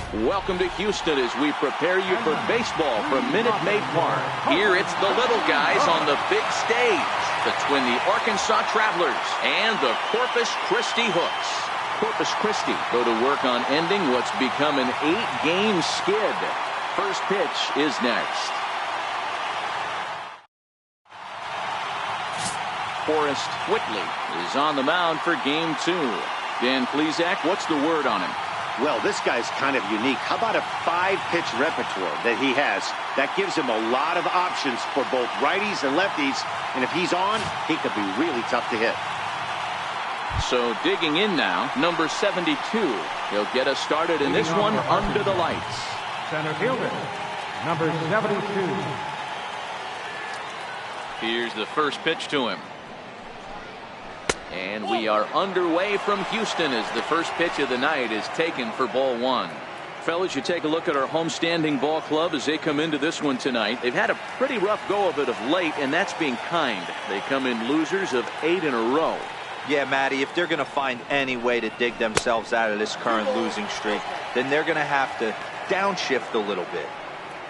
Welcome to Houston as we prepare you for baseball from Minute Maid Park. Here it's the little guys on the big stage between the Arkansas Travelers and the Corpus Christi Hooks. Corpus Christi go to work on ending what's become an 8-game skid. First pitch is next. Forrest Whitley is on the mound for game 2. Dan Plesac, what's the word on him? Well, this guy's kind of unique. How about a 5-pitch repertoire that he has? That gives him a lot of options for both righties and lefties. And if he's on, he could be really tough to hit. So digging in now, number 72. He'll get us started in this one under the lights. Center fielder, number 72. Here's the first pitch to him. And we are underway from Houston as the first pitch of the night is taken for ball 1. Fellas, you take a look at our homestanding ball club as they come into this one tonight. They've had a pretty rough go of it of late, and that's being kind. They come in losers of 8 in a row. Yeah, Matty, if they're going to find any way to dig themselves out of this current losing streak, then they're going to have to downshift a little bit.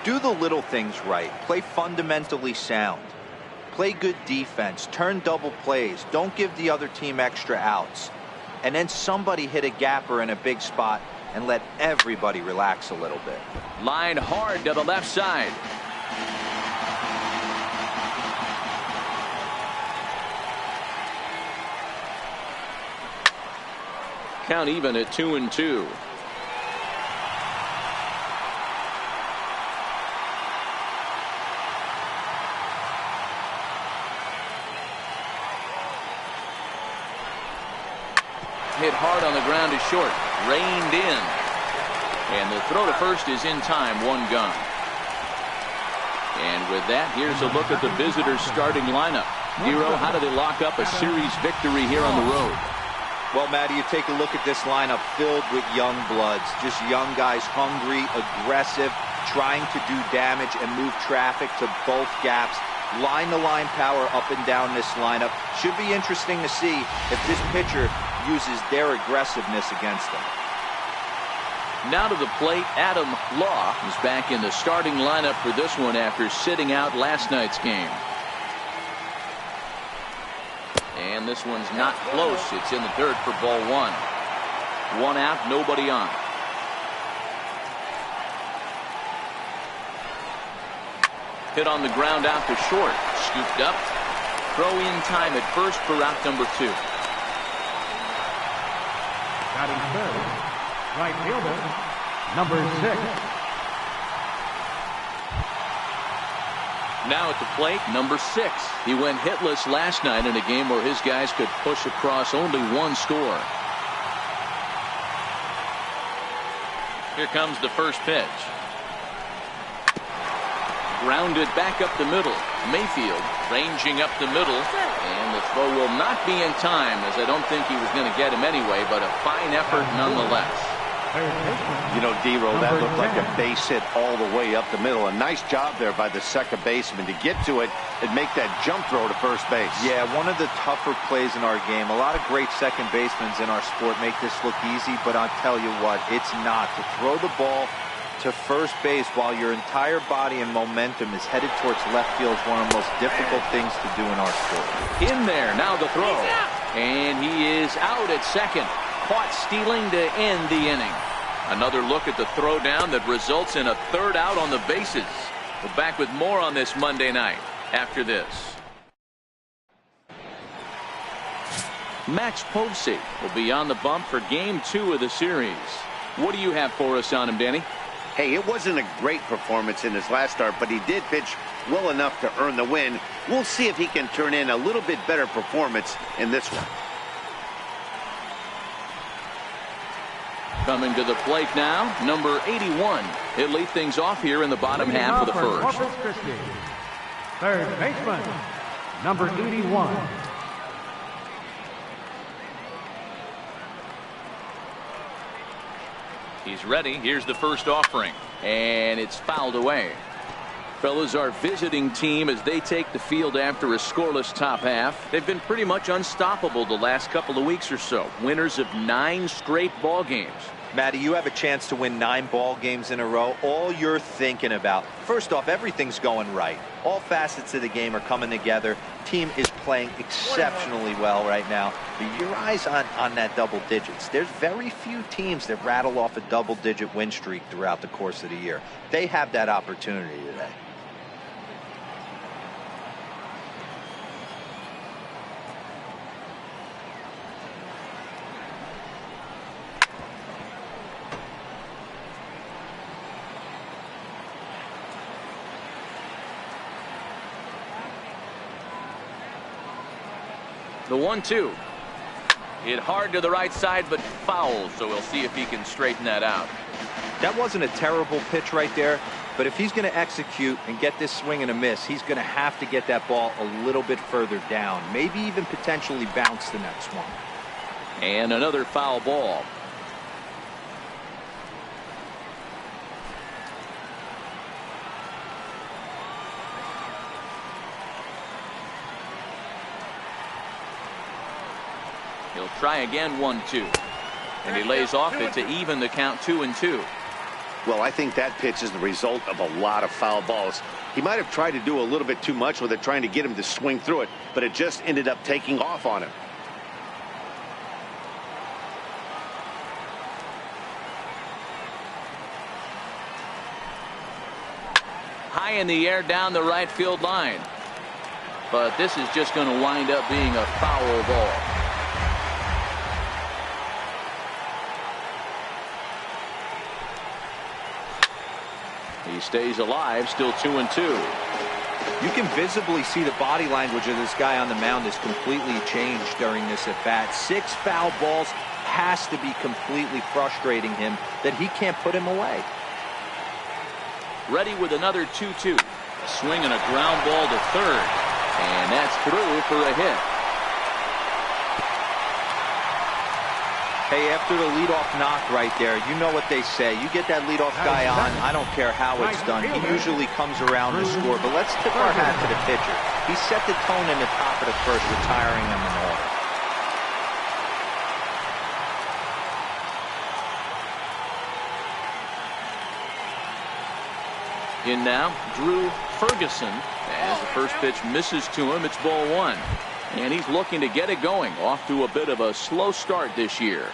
Do the little things right. Play fundamentally sound. Play good defense. Turn double plays. Don't give the other team extra outs. And then somebody hit a gapper in a big spot and let everybody relax a little bit. Line hard to the left side. Count even at 2-2. Hit hard on the ground is short. Reined in. And the throw to first is in time. 1 gone. And with that, here's a look at the visitors' starting lineup. Hero, how do they lock up a series victory here on the road? Well, Matty, you take a look at this lineup filled with young bloods. Just young guys, hungry, aggressive, trying to do damage and move traffic to both gaps. Line-to-line power up and down this lineup. Should be interesting to see if this pitcher uses their aggressiveness against them. Now to the plate, Adam Law is back in the starting lineup for this one after sitting out last night's game. And this one's not close. It's in the dirt for ball 1. 1 out, nobody on. Hit on the ground out to short. Scooped up. Throw in time at first for out number 2. Batting third, right fielder, number 6. Now at the plate, number 6. He went hitless last night in a game where his guys could push across only 1 score. Here comes the first pitch. Grounded back up the middle. Mayfield ranging up the middle. And the throw will not be in time, as I don't think he was going to get him anyway, but a fine effort nonetheless. You know, D-Roll, that looked like a base hit all the way up the middle. A nice job there by the second baseman to get to it and make that jump throw to first base. Yeah, one of the tougher plays in our game. A lot of great second basemen in our sport make this look easy, but I'll tell you what, it's not. To throw the ball to first base while your entire body and momentum is headed towards left field is one of the most difficult things to do in our sport. In there, now the throw. And he is out at second. Caught stealing to end the inning. Another look at the throw down that results in a 3rd out on the bases. We're back with more on this Monday night after this. Max Povsey will be on the bump for game 2 of the series. What do you have for us on him, Danny? Hey, it wasn't a great performance in his last start, but he did pitch well enough to earn the win. We'll see if he can turn in a little bit better performance in this one. Coming to the plate now, number 81. He'll lead things off here in the bottom half of the first. Corpus Christi, third baseman, number 81. He's ready. Here's the first offering. And it's fouled away. Fellas, our visiting team as they take the field after a scoreless top half. They've been pretty much unstoppable the last couple of weeks or so. Winners of 9 straight ball games. Matty, you have a chance to win 9 ball games in a row. All you're thinking about, first off, everything's going right. All facets of the game are coming together. Team is playing exceptionally well right now. But your eyes on that double digits. There's very few teams that rattle off a double-digit win streak throughout the course of the year. They have that opportunity today. The 1-2. Hit hard to the right side, but foul, so we'll see if he can straighten that out. That wasn't a terrible pitch right there, but if he's going to execute and get this swing and a miss, he's going to have to get that ball a little bit further down, maybe even potentially bounce the next one. And another foul ball. He'll try again, 1-2. And he lays off it to even the count, 2-2. Well, I think that pitch is the result of a lot of foul balls. He might have tried to do a little bit too much with it, trying to get him to swing through it, but it just ended up taking off on him. High in the air down the right field line. But this is just going to wind up being a foul ball. He stays alive, still 2-2. You can visibly see the body language of this guy on the mound has completely changed during this at bat. 6 foul balls has to be completely frustrating him that he can't put him away. Ready with another 2-2. Swing and a ground ball to third. And that's through for a hit. Hey, after the leadoff knock right there, you know what they say. You get that leadoff guy on, I don't care how it's done. He usually comes around to score. But let's tip our hat to the pitcher. He set the tone in the top of the first, retiring him in order. In now, Drew Ferguson. As the first pitch misses to him, it's ball 1. And he's looking to get it going. Off to a bit of a slow start this year.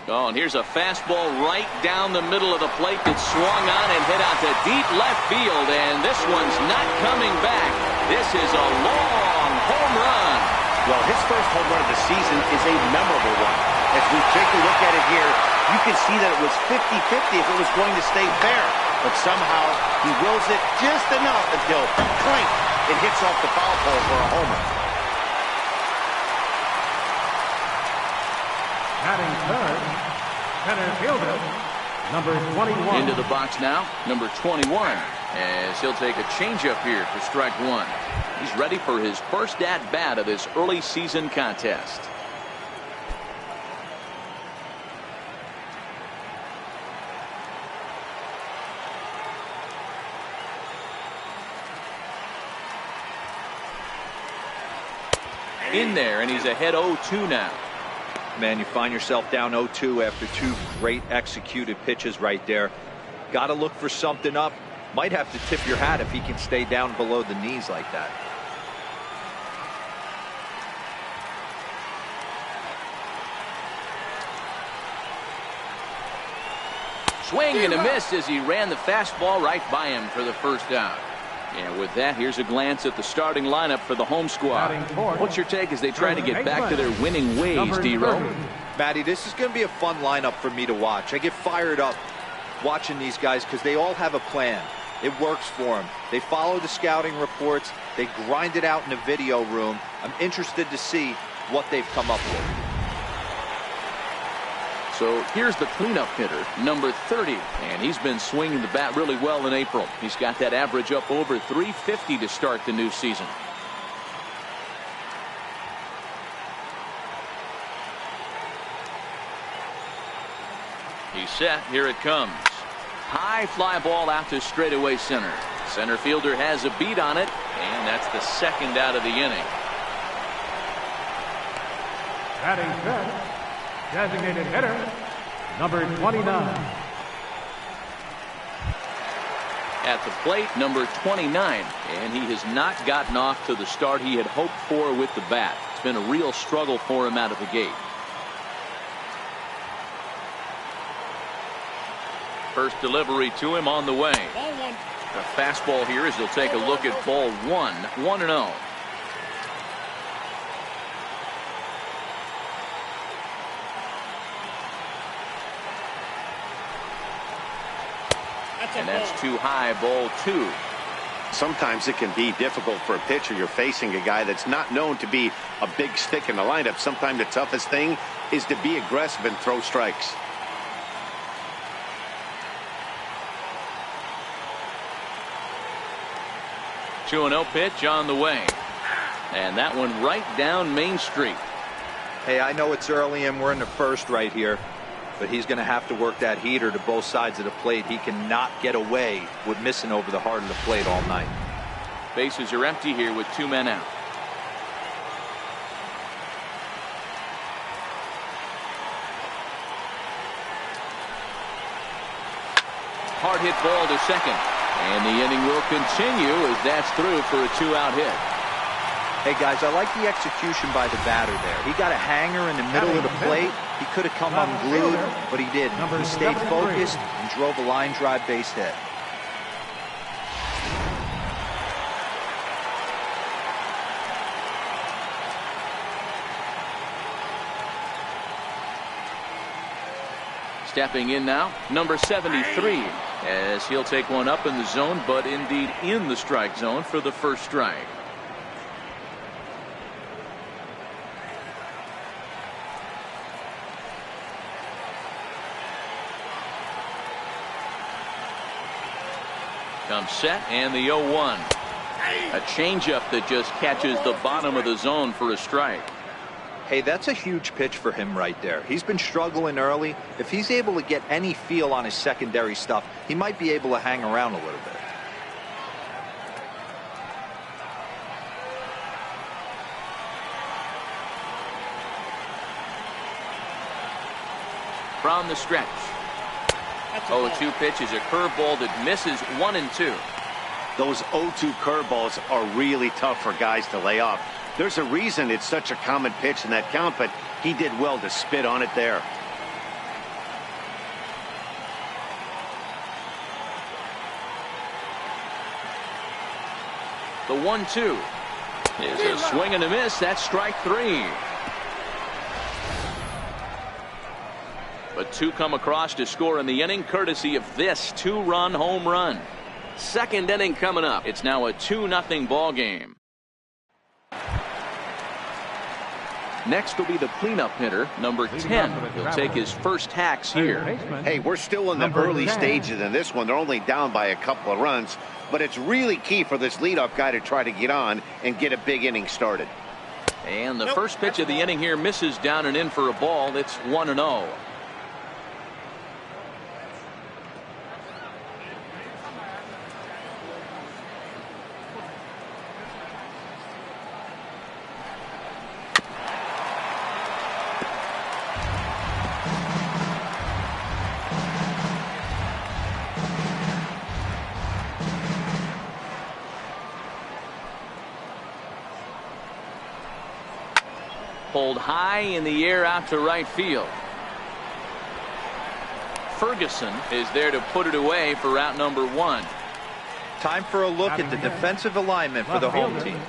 Oh, and here's a fastball right down the middle of the plate that swung on and hit out to deep left field. And this one's not coming back. This is a long home run. Well, his first home run of the season is a memorable one. As we take a look at it here, you can see that it was 50-50 if it was going to stay fair. But somehow he wills it just enough until, clink, it hits off the foul pole for a homer. Batting third, center fielder, number 21. Into the box now, number 21. As he'll take a changeup here for strike 1. He's ready for his first at-bat of this early season contest. In there, and he's ahead 0-2 now. Man, you find yourself down 0-2 after 2 great executed pitches right there. Got to look for something up. Might have to tip your hat if he can stay down below the knees like that. Swing and a miss as he ran the fastball right by him for the first out. And with that, here's a glance at the starting lineup for the home squad. What's your take as they try to get back to their winning ways, D-Row? Matty, this is going to be a fun lineup for me to watch. I get fired up watching these guys because they all have a plan. It works for them. They follow the scouting reports. They grind it out in the video room. I'm interested to see what they've come up with. So here's the cleanup hitter, number 30, and he's been swinging the bat really well in April. He's got that average up over 350 to start the new season. He's set. Here it comes. high fly ball out to straightaway center. Center fielder has a beat on it, and that's the second out of the inning. Batting fifth, designated hitter, number 29. At the plate, number 29, and he has not gotten off to the start he had hoped for with the bat. It's been a real struggle for him out of the gate. First delivery to him on the way. The fastball here as he'll take a look at ball one, 1-0. And that's too high, ball 2. Sometimes it can be difficult for a pitcher. You're facing a guy that's not known to be a big stick in the lineup. Sometimes the toughest thing is to be aggressive and throw strikes. Two 2-0 pitch on the way. And that one right down Main Street. Hey, I know it's early and we're in the first right here, but he's going to have to work that heater to both sides of the plate. He cannot get away with missing over the heart of the plate all night. Bases are empty here with 2 men out. Hard hit ball to second. And the inning will continue as that's through for a 2-out hit. Hey guys, I like the execution by the batter there. He got a hanger in the middle of the plate. He could have come unglued, but he didn't. He stayed focused and drove a line drive base hit. Stepping in now, number 73, as he'll take one up in the zone, but indeed in the strike zone for the first strike. Comes set and the 0-1. A changeup that just catches the bottom of the zone for a strike. Hey, that's a huge pitch for him right there. He's been struggling early. If he's able to get any feel on his secondary stuff, he might be able to hang around a little bit. From the stretch. 0-2 pitch is a curveball that misses 1-2. Those 0-2 curveballs are really tough for guys to lay off. There's a reason it's such a common pitch in that count, but he did well to spit on it there. The 1-2 is a swing and a miss. That's strike 3. But 2 come across to score in the inning, courtesy of this 2-run home run. Second inning coming up. It's now a 2-0 ball game. Next will be the cleanup hitter, number 10. He'll take his first hacks here. Hey, we're still in the early stages in this one. They're only down by a couple of runs, but it's really key for this leadoff guy to try to get on and get a big inning started. And the first pitch of the inning here misses down and in for a ball. It's 1-0. Pulled high in the air out to right field. Ferguson is there to put it away for out number 1. Time for a look at the defensive alignment for the home team.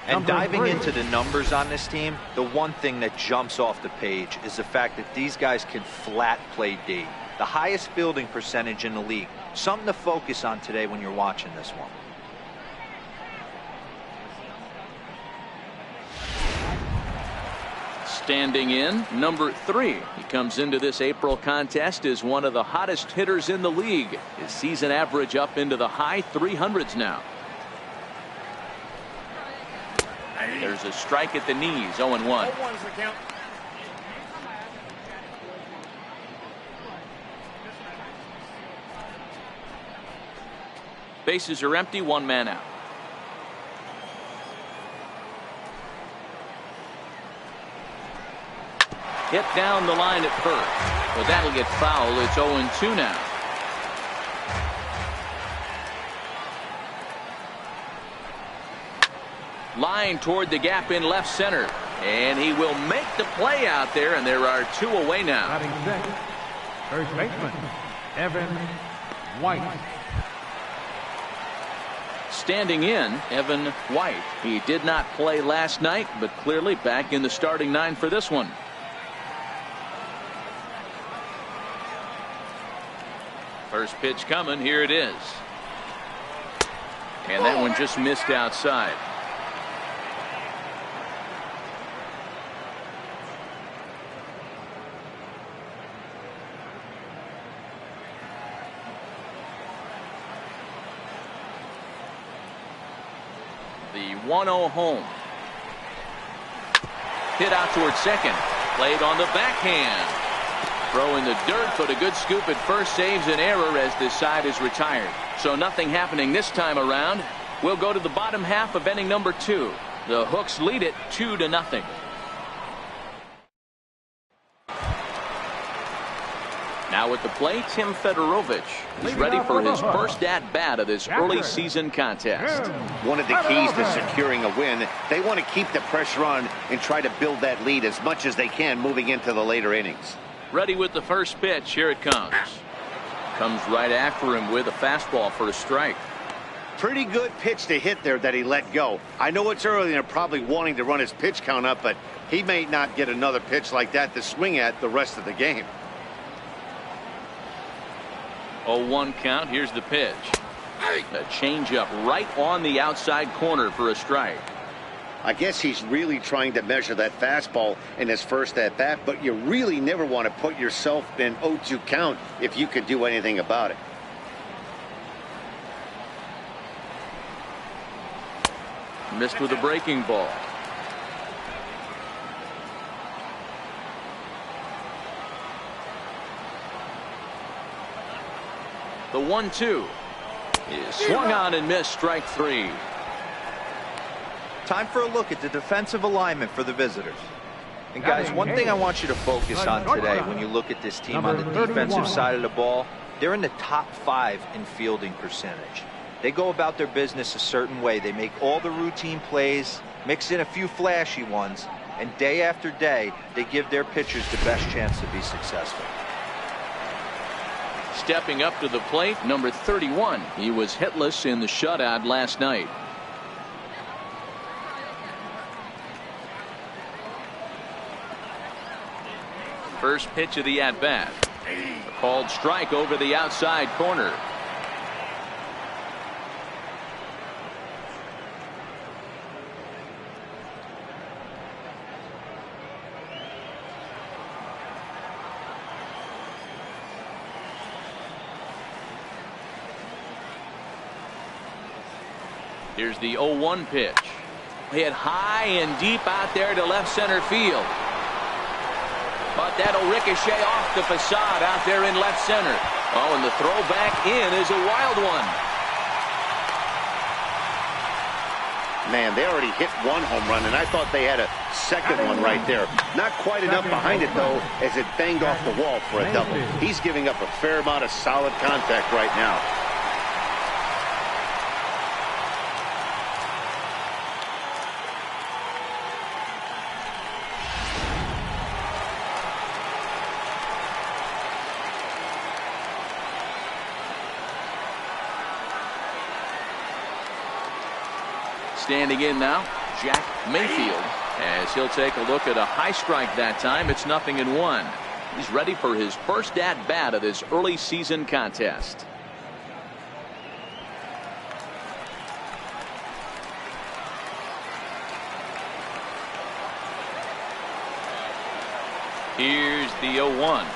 And diving into the numbers on this team, the one thing that jumps off the page is the fact that these guys can flat play D. The highest fielding percentage in the league. Something to focus on today when you're watching this one. Standing in, number 3. He comes into this April contest as one of the hottest hitters in the league. His season average up into the high 300s now. There's a strike at the knees, 0-1. Bases are empty, one man out. Hit down the line at first. Well, that'll get foul. It's 0-2 now. Line toward the gap in left center. And he will make the play out there, and there are 2 away now. Batting sixth, first baseman, Evan White. Standing in, Evan White. He did not play last night, but clearly back in the starting 9 for this one. First pitch coming. Here it is. And that one just missed outside. The 1-0 home. Hit out towards second. Played on the backhand. Throw in the dirt, but a good scoop at first saves an error as this side is retired. So nothing happening this time around. We'll go to the bottom half of inning number 2. The Hooks lead it 2-0. Now at the plate, Tim Fedorovich. He's ready for his first at-bat of this early season contest. One of the keys to securing a win, they want to keep the pressure on and try to build that lead as much as they can moving into the later innings. Ready with the first pitch. Here it comes. Comes right after him with a fastball for a strike. Pretty good pitch to hit there that he let go. I know it's early and they're probably wanting to run his pitch count up, but he may not get another pitch like that to swing at the rest of the game. 0-1 count. Here's the pitch. A changeup right on the outside corner for a strike. I guess he's really trying to measure that fastball in his first at-bat, but you really never want to put yourself in 0-2 count if you could do anything about it. Missed with a breaking ball. The 1-2 is swung on and missed. Strike 3. Time for a look at the defensive alignment for the visitors. And guys, one thing I want you to focus on today when you look at this team on the defensive side of the ball, they're in the top 5 in fielding percentage. They go about their business a certain way. They make all the routine plays, mix in a few flashy ones, and day after day, they give their pitchers the best chance to be successful. Stepping up to the plate, number 31. He was hitless in the shutout last night. First pitch of the at-bat. A called strike over the outside corner. Here's the 0-1 pitch. Hit high and deep out there to left center field. But that'll ricochet off the facade out there in left center. Oh, and the throw back in is a wild one. Man, they already hit 1 home run, and I thought they had a second one right there. Not quite enough behind it, though, as it banged off the wall for a double. He's giving up a fair amount of solid contact right now. Standing in now, Jack Mayfield, as he'll take a look at a high strike that time. It's 0-1. He's ready for his first at-bat of this early season contest. Here's the 0-1.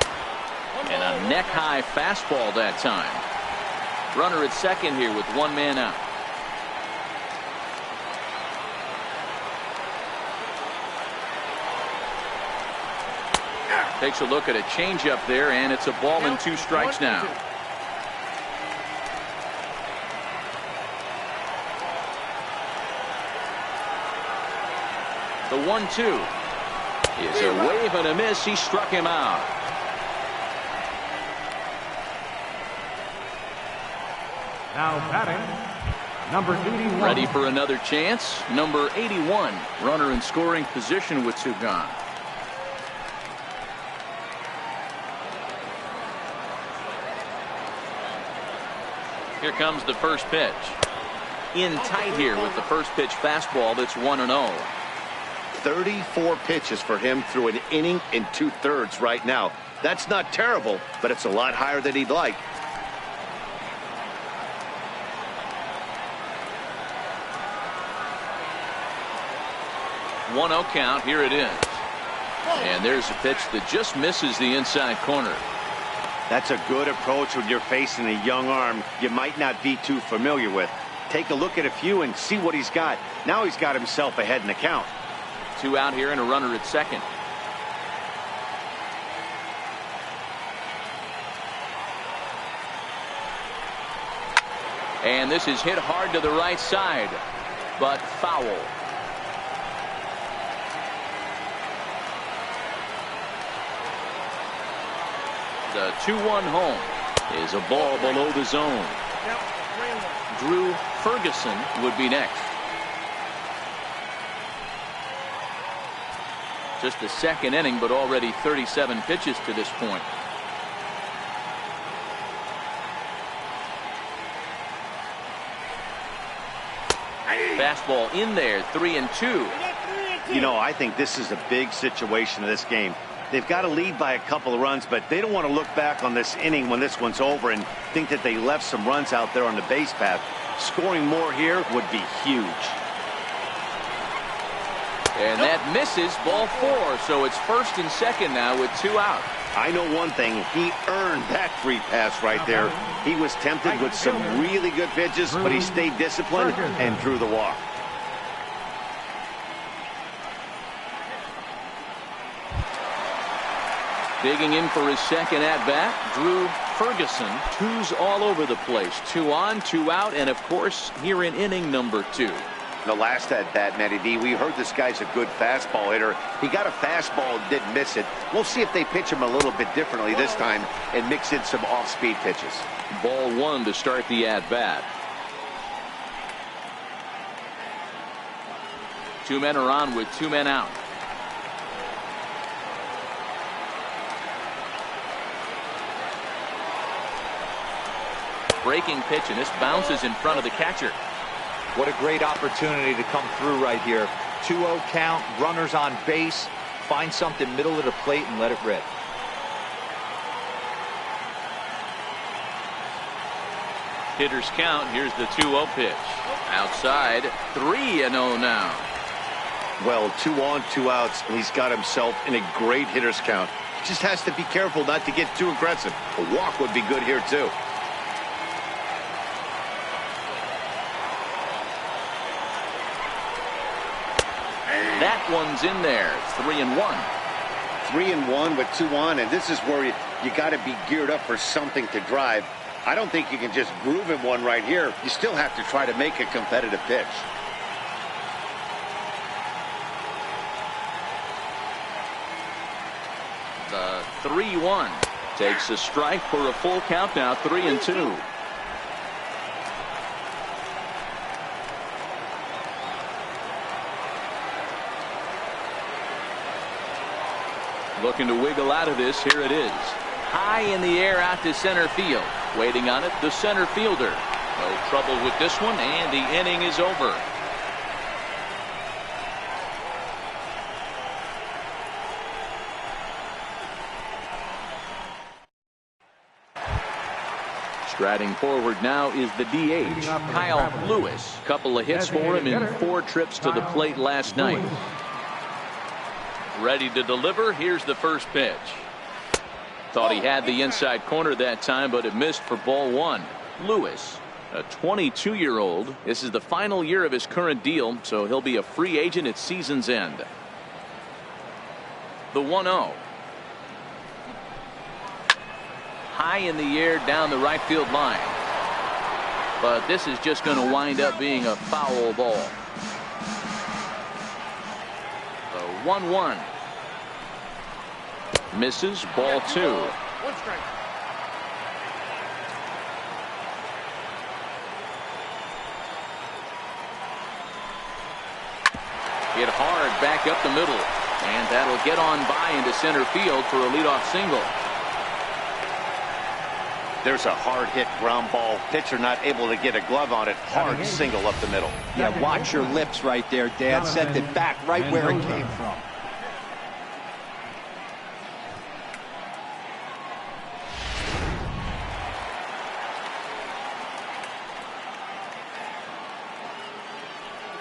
And a neck-high fastball that time. Runner at second here with 1 man out. Takes a look at a changeup there, and it's a ball and 2 strikes now. The 1-2 is a wave and a miss. He struck him out. Now batting, number 81. Ready for another chance. Number 81, runner in scoring position with 2 gone. Here comes the first pitch. In tight here with the first pitch fastball that's 1-0. 34 pitches for him through an inning and 2/3 right now. That's not terrible, but it's a lot higher than he'd like. One 1-0 count. Here it is. And there's a pitch that just misses the inside corner. That's a good approach when you're facing a young arm you might not be too familiar with. Take a look at a few and see what he's got. Now he's got himself ahead in the count. 2 out here and a runner at second. And this is hit hard to the right side, but foul. The 2-1 home is a ball below the zone. Drew Ferguson would be next. Just the second inning, but already 37 pitches to this point. Fastball in there, 3-2. You know, I think this is a big situation of this game. They've got to lead by a couple of runs, but they don't want to look back on this inning when this one's over and think that they left some runs out there on the base path. Scoring more here would be huge. And that misses, ball 4. So it's first and second now with 2 out. I know one thing. He earned that free pass right there. He was tempted with some really good pitches, but he stayed disciplined and drew the walk. Digging in for his second at-bat, Drew Ferguson. 2's all over the place. 2 on, 2 out, and of course, here in inning number 2. The last at-bat, Matty D, we heard this guy's a good fastball hitter. He got a fastball and didn't miss it. We'll see if they pitch him a little bit differently this time and mix in some off-speed pitches. Ball 1 to start the at-bat. 2 men are on with 2 men out. Breaking pitch, and this bounces in front of the catcher. What a great opportunity to come through right here. 2-0 count, runners on base. Find something middle of the plate and let it rip. Hitters count. Here's the 2-0 pitch. Outside, 3-0 now. Well, 2 on, 2 outs, and he's got himself in a great hitter's count. He just has to be careful not to get too aggressive. A walk would be good here, too. That one's in there. 3-1. 3-1 with 2 on, and this is where you got to be geared up for something to drive. I don't think you can just groove him one right here. You still have to try to make a competitive pitch. The 3-1 takes a strike for a full count now. 3-2. Looking to wiggle out of this. Here it is. High in the air out to center field. Waiting on it, the center fielder. No trouble with this one, and the inning is over. Striding forward now is the DH, Kyle Lewis. Couple of hits for him in 4 trips to the plate last night. Ready to deliver. Here's the first pitch. Thought he had the inside corner that time, but it missed for ball 1. Lewis, a 22-year-old. This is the final year of his current deal, so he'll be a free agent at season's end. The 1-0. High in the air down the right field line. But this is just going to wind up being a foul ball. 1-1. Misses, ball 2. One strike. Hit hard back up the middle. And that'll get on by into center field for a leadoff single. There's a hard hit ground ball. Pitcher not able to get a glove on it. Hard single up the middle. Yeah, watch your lips right there, Dad. Sent it back right where it came from.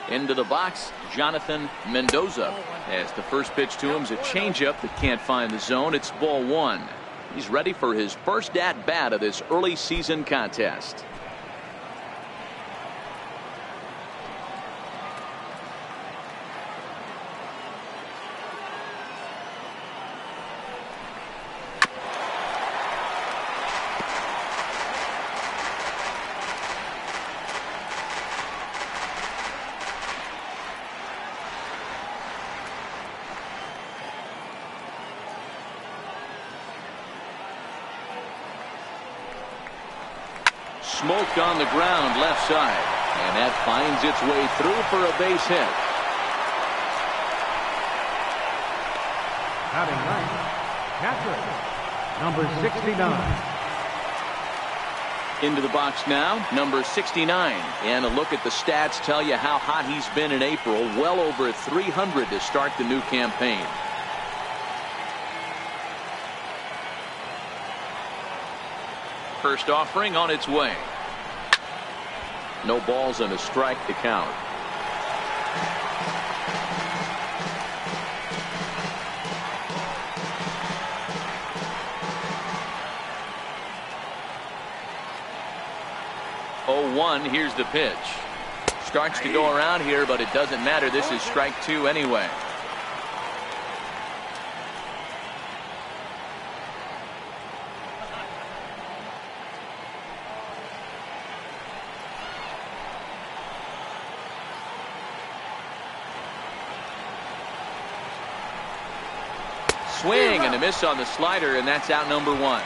Into the box, Jonathan Mendoza. As the first pitch to him is a changeup that can't find the zone. It's ball 1. He's ready for his first at-bat of this early season contest. Smoked on the ground left side, and that finds its way through for a base hit. Batting ninth, catcher, number 69. Into the box now, number 69. And a look at the stats tell you how hot he's been in April. Well over 300 to start the new campaign. First offering on its way. No balls and a strike to count. Oh, 1, here's the pitch. Starts to go around here, but it doesn't matter. This is strike 2 anyway. Swing and a miss on the slider, and that's out number 1.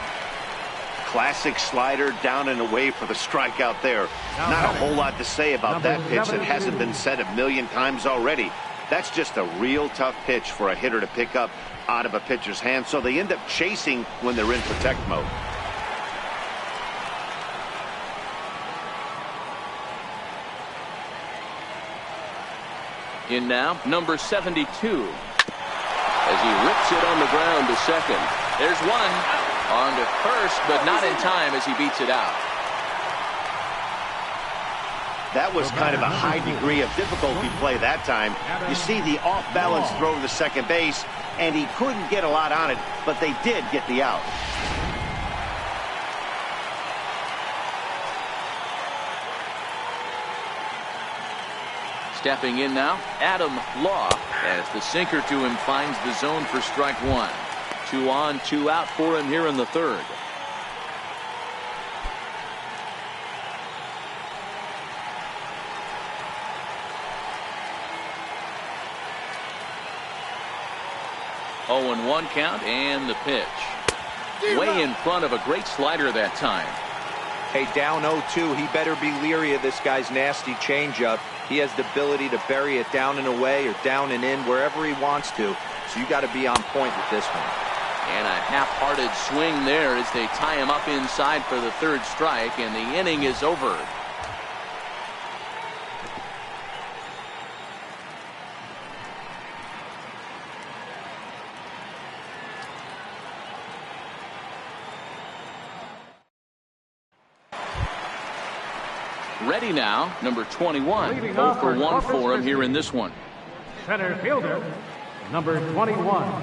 Classic slider down and away for the strikeout there. Not a whole lot to say about that pitch that hasn't been said a million times already. That's just a real tough pitch for a hitter to pick up out of a pitcher's hand, so they end up chasing when they're in protect mode. In now, number 72. As he rips it on the ground to second. There's one on to first, but not in time as he beats it out. That was kind of a high degree of difficulty play that time. You see the off-balance throw to second base, and he couldn't get a lot on it, but they did get the out. Stepping in now, Adam Law, as the sinker to him finds the zone for strike 1. 2 on, 2 out for him here in the third. Oh, and 1 count, and the pitch. Way in front of a great slider that time. Hey, down 0-2, he better be leery of this guy's nasty changeup. He has the ability to bury it down and away or down and in wherever he wants to. So you got to be on point with this one. And a half-hearted swing there as they tie him up inside for the third strike, and the inning is over. Ready now, number 21. 0 for 1 for him here in this one. Center fielder, number 21.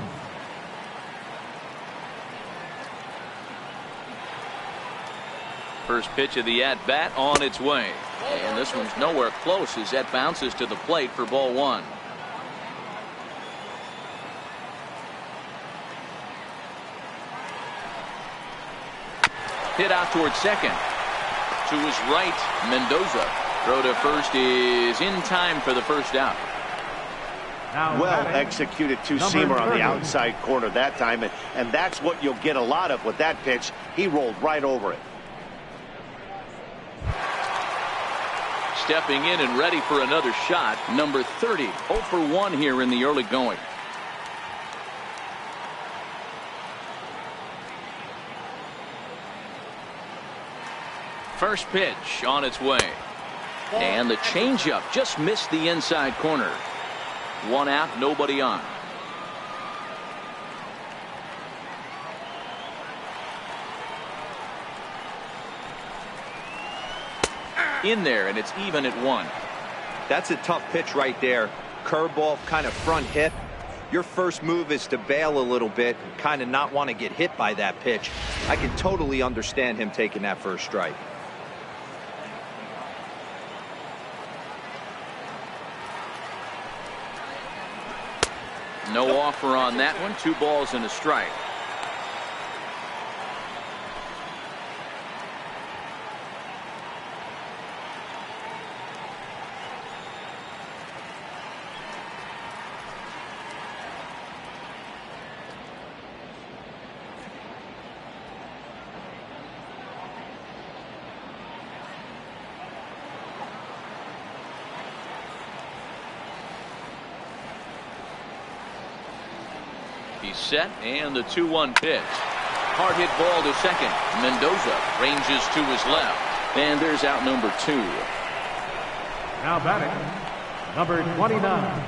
First pitch of the at-bat on its way. And this one's nowhere close as that bounces to the plate for ball 1. Hit out towards second. To his right, Mendoza. Throw to first is in time for the first out. Now Well batting, executed number two-seamer on the 30. outside corner that time, and that's what you'll get a lot of with that pitch. He rolled right over it. Stepping in and ready for another shot, number 30, 0 for 1 here in the early going. First pitch on its way. And the changeup just missed the inside corner. One out, nobody on. In there, and it's even at 1. That's a tough pitch right there. Curveball, kind of front hip. Your first move is to bail a little bit, kind of not want to get hit by that pitch. I can totally understand him taking that first strike. No offer on that one. 2 balls and a strike. He's set, and the 2-1 pitch. Hard hit ball to second. Mendoza ranges to his left, and there's out number 2. Now batting, number 29.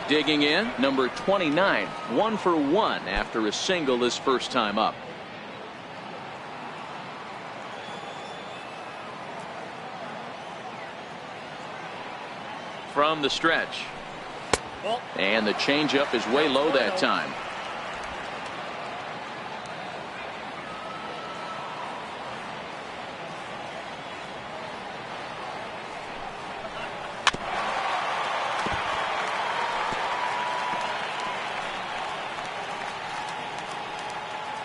Digging in, number 29, 1 for 1 after a single his first time up. From the stretch. And the changeup is way low that time.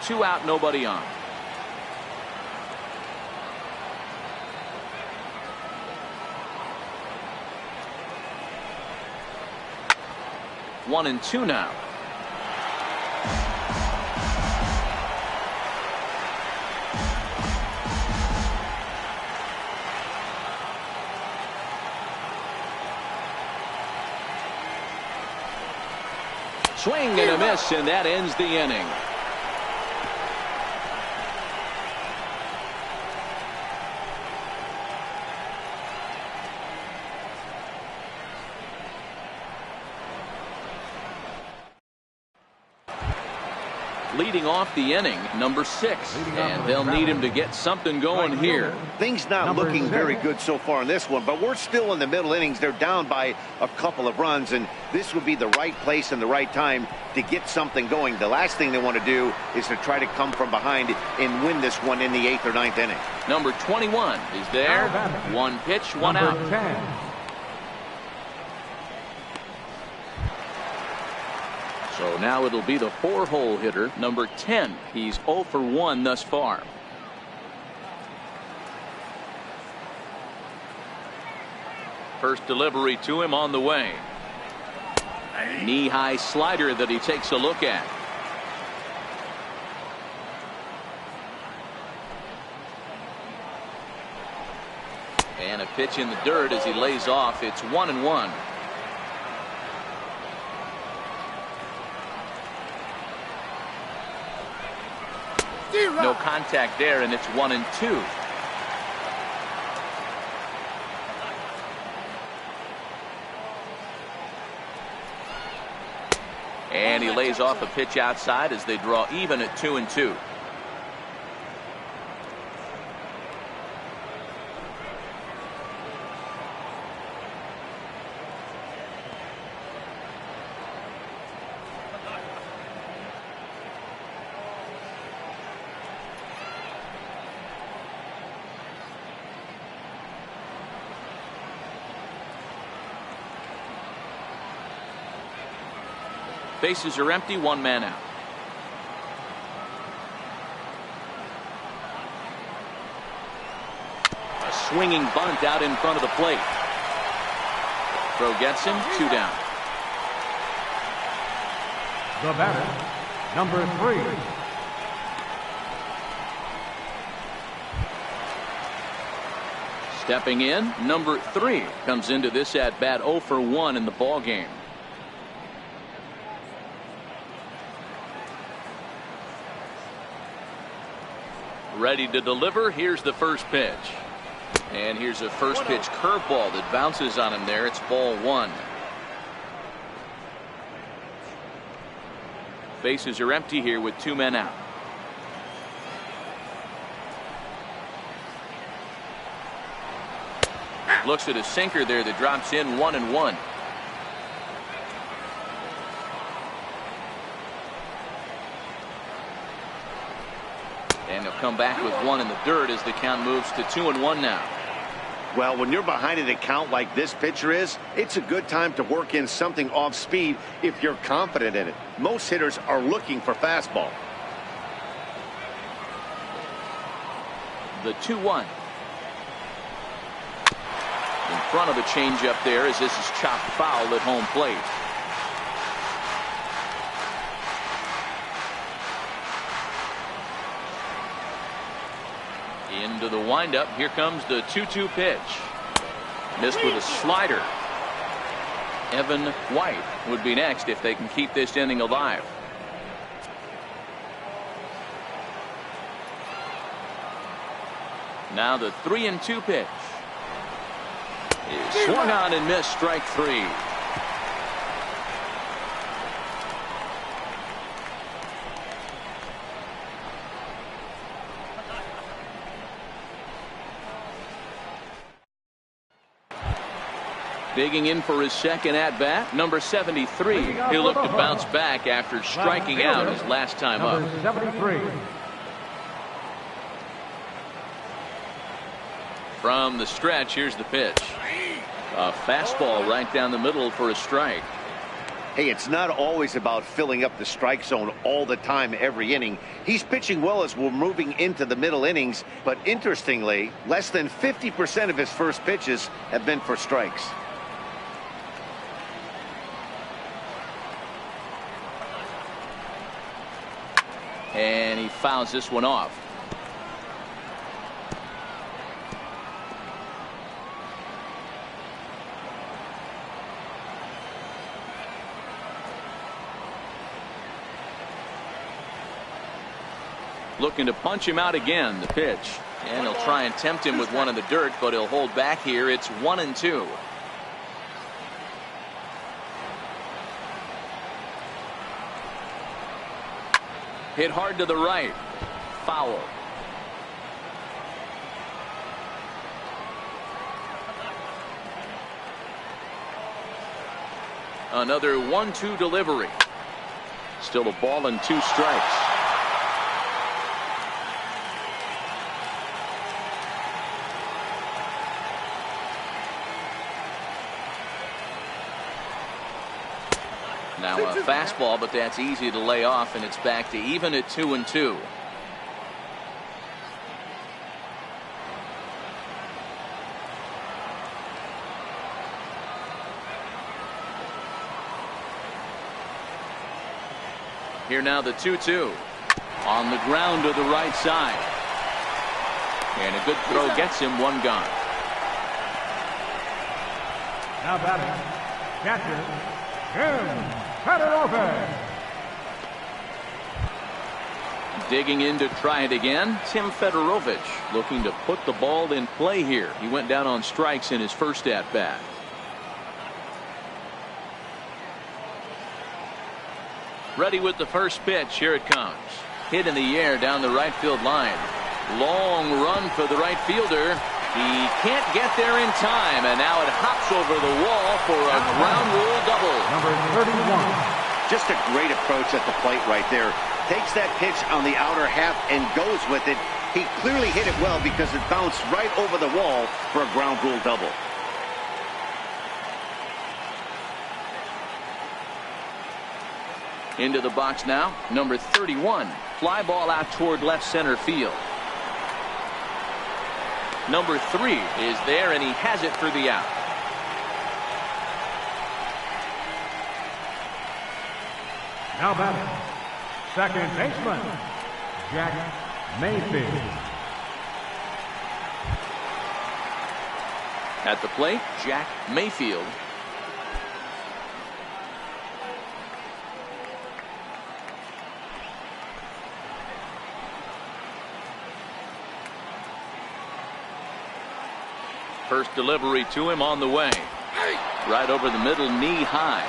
Two out, nobody on. One and two now. Swing and a miss, and that ends the inning. Leading off the inning, number 6, and they'll need him to get something going here. Things not looking very good so far in this one, but we're still in the middle innings. They're down by a couple of runs, and this would be the right place and the right time to get something going. The last thing they want to do is to try to come from behind and win this one in the 8th or 9th inning. Number 21 is there. One pitch, one out. Number 10. So now it'll be the 4-hole hitter, number 10. He's 0 for 1 thus far. First delivery to him on the way. Knee-high slider that he takes a look at. And a pitch in the dirt as he lays off. It's 1-1. No contact there, and it's 1-2. And he lays off a pitch outside as they draw even at 2-2. Bases are empty, 1 man out. A swinging bunt out in front of the plate. Throw gets him, 2 down. The batter, number 3. Stepping in, number 3 comes into this at bat 0 for 1 in the ball game. Ready to deliver. Here's the first pitch. And here's a first pitch curveball that bounces on him there. It's ball 1. Bases are empty here with 2 men out. Looks at a sinker there that drops in 1-1. And he'll come back with 1 in the dirt as the count moves to 2-1 now. Well, when you're behind an account like this pitcher is, it's a good time to work in something off speed if you're confident in it. Most hitters are looking for fastball. The 2-1. In front of a changeup there as this is chopped foul at home plate. Into the windup. Here comes the 2-2 pitch. Missed with a slider. Evan White would be next if they can keep this inning alive. Now the 3-2 pitch. Is swung on and missed, strike 3. Digging in for his second at-bat, number 73. He'll look to bounce back after striking out his last time up. Number 73. From the stretch, here's the pitch. A fastball right down the middle for a strike. Hey, it's not always about filling up the strike zone all the time every inning. He's pitching well as we're moving into the middle innings, but interestingly, less than 50% of his first pitches have been for strikes. And he fouls this one off. Looking to punch him out again, the pitch. And he'll try and tempt him with 1 in the dirt, but he'll hold back here. It's 1-2. Hit hard to the right. Foul. Another 1-2 delivery. Still a ball and 2 strikes. Now a fastball, but that's easy to lay off, and it's back to even at 2-2. Here now the 2-2. On the ground to the right side. And a good throw gets him 1 gone. Now batting, catcher, Tim Federovic. Digging in to try it again, Tim Federovic looking to put the ball in play here. He went down on strikes in his first at-bat. Ready with the first pitch. Here it comes. Hit in the air down the right field line. Long run for the right fielder. He can't get there in time, and now it hops over the wall for a ground rule double. Number 31. Just a great approach at the plate right there. Takes that pitch on the outer half and goes with it. He clearly hit it well because it bounced right over the wall for a ground rule double. Into the box now, number 31. Fly ball out toward left center field. Number 3 is there, and he has it for the out. Now batting, second baseman, Jack Mayfield. At the plate, Jack Mayfield. First delivery to him on the way. Right over the middle, knee high.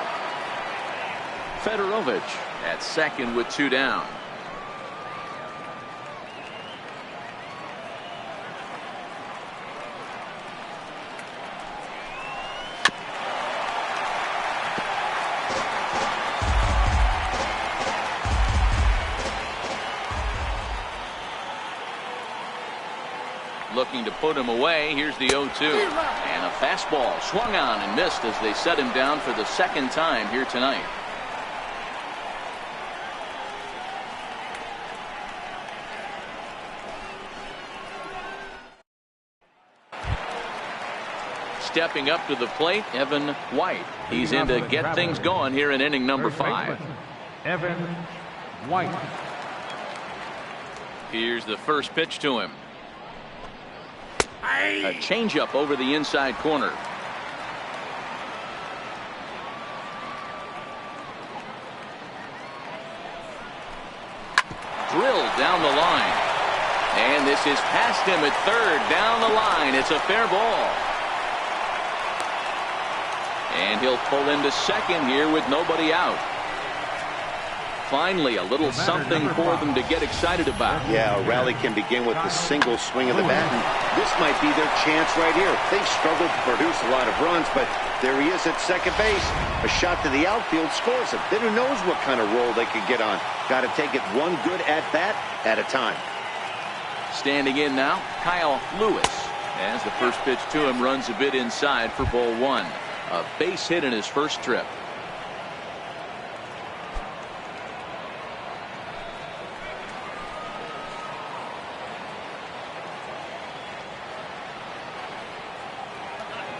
Federovich at second with 2 down. Looking to put him away. Here's the 0-2. And a fastball swung on and missed as they set him down for the second time here tonight. Stepping up to the plate, Evan White. He's in to get things going here in inning number 5. Evan White. Here's the first pitch to him. A changeup over the inside corner. Drilled down the line. And this is past him at third. Down the line. It's a fair ball. And he'll pull into second here with nobody out. Finally, a little something for them to get excited about. Yeah, a rally can begin with the single swing of the bat, and this might be their chance right here. They've struggled to produce a lot of runs, but there he is at second base. A shot to the outfield scores him. Then who knows what kind of roll they could get on. Got to take it one good at-bat at a time. Standing in now, Kyle Lewis. As the first pitch to him runs a bit inside for ball 1. A base hit in his first trip.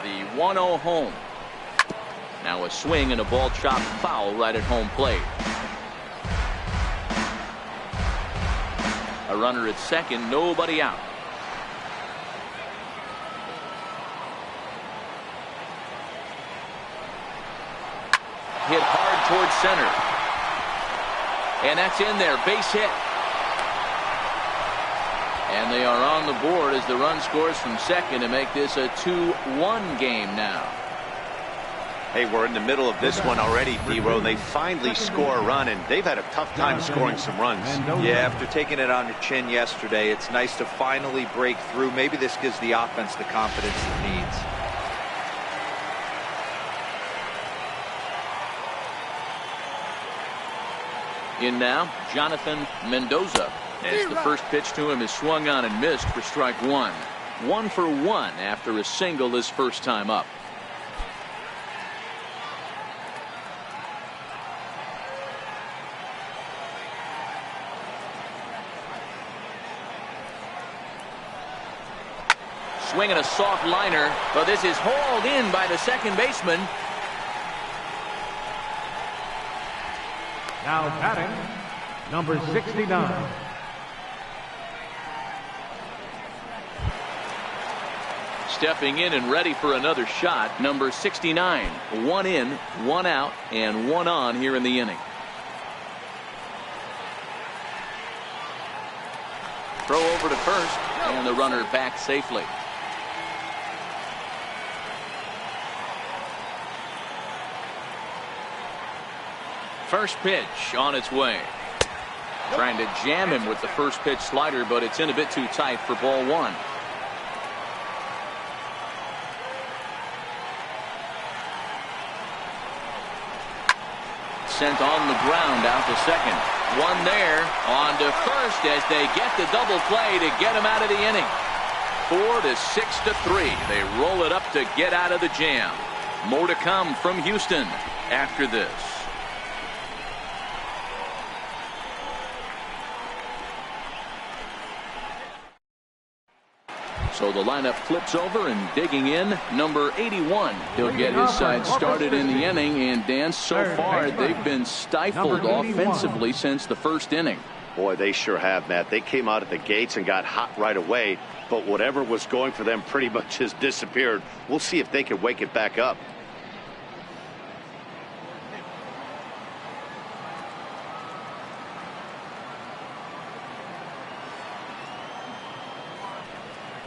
The 1-0 home. Now a swing and a ball chopped foul right at home plate. A runner at second, nobody out. Hit hard towards center. And that's in there. Base hit. And they are on the board as the run scores from second to make this a 2-1 game now. Hey, we're in the middle of this one already, D-Row. They finally score a run, and they've had a tough time scoring some runs. Yeah, after taking it on the chin yesterday, it's nice to finally break through. Maybe this gives the offense the confidence it needs. In now, Jonathan Mendoza. As the first pitch to him is swung on and missed for strike 1. 1 for 1 after a single his first time up. Swinging a soft liner, but this is hauled in by the second baseman. Now batting, number 69. Stepping in and ready for another shot, number 69. 1 in, 1 out, and 1 on here in the inning. Throw over to first, and the runner back safely. First pitch on its way. Trying to jam him with the first pitch slider, but it's in a bit too tight for ball 1. Sent on the ground out to second. 1 there, on to first as they get the double play to get him out of the inning. 4-6-3. They roll it up to get out of the jam. More to come from Houston after this. So the lineup flips over, and digging in, number 81. He'll get his side started in the inning, and Dan, so far they've been stifled offensively since the first inning. Boy, they sure have, Matt. They came out at the gates and got hot right away, but whatever was going for them pretty much has disappeared. We'll see if they can wake it back up.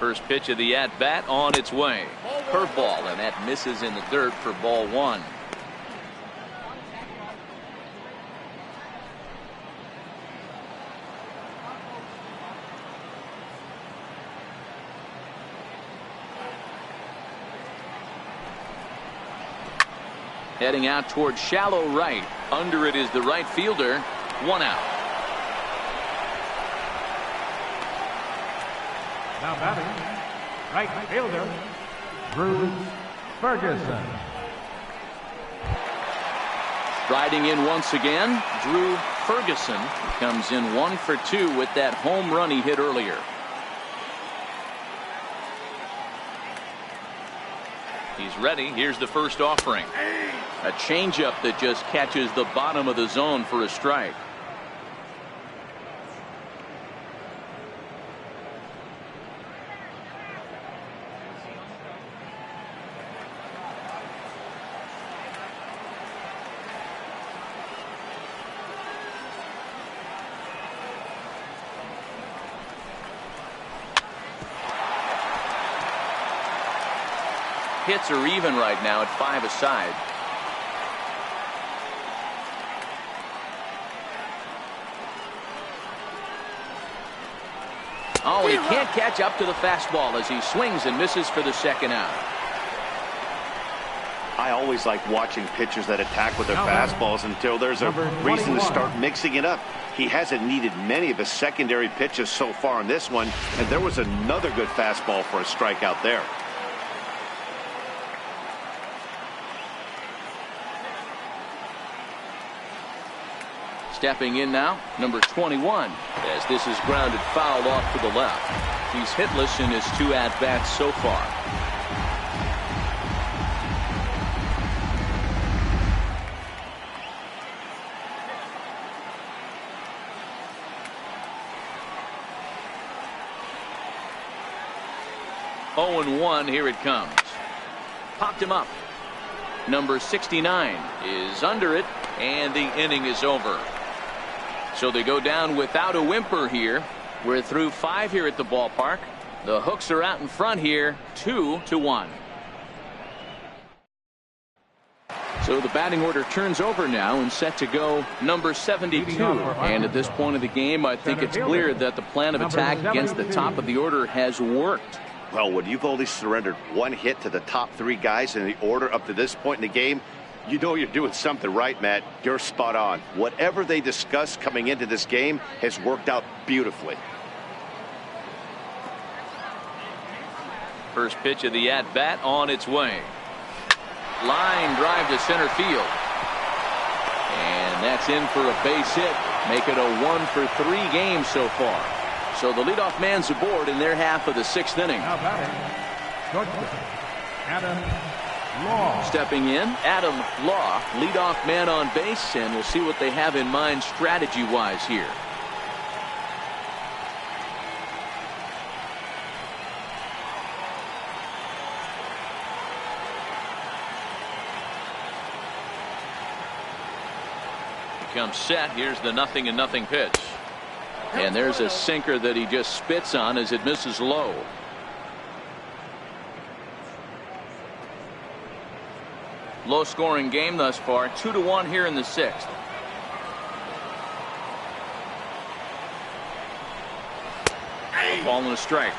First pitch of the at-bat on its way. Curveball, and that misses in the dirt for ball one. Heading out towards shallow right. Under it is the right fielder. One out. Now batting, right fielder, Drew Ferguson. Riding in once again, Drew Ferguson comes in 1 for 2 with that home run he hit earlier. He's ready. Here's the first offering. A changeup that just catches the bottom of the zone for a strike. Hits are even right now at 5 aside. Oh, he can't catch up to the fastball as he swings and misses for the second out. I always like watching pitchers that attack with their fastballs until there's a reason to start mixing it up. He hasn't needed many of his secondary pitches so far in this one, and there was another good fastball for a strikeout there. Stepping in now, number 21, as this is grounded foul off to the left. He's hitless in his 2 at-bats so far. Oh, and 1, here it comes. Popped him up. Number 69 is under it, and the inning is over. So they go down without a whimper here. We're through 5 here at the ballpark. The Hooks are out in front here, 2-1. So the batting order turns over now and set to go number 72. And at this point of the game, I think it's clear that the plan of attack against the top of the order has worked. Well, when you've only surrendered 1 hit to the top 3 guys in the order up to this point in the game, you know you're doing something right, Matt. You're spot on. Whatever they discussed coming into this game has worked out beautifully. First pitch of the at-bat on its way. Line drive to center field. And that's in for a base hit. Make it a 1 for 3 game so far. So the leadoff man's aboard in their half of the 6th inning. Now batting, shortstop, Adam Law. Stepping in, Adam Law, leadoff man on base, and we'll see what they have in mind strategy-wise here. He comes set. Here's the 0-0 pitch. And there's a sinker that he just spits on as it misses low. Low scoring game thus far, 2-1 here in the 6th. Ball and a strike.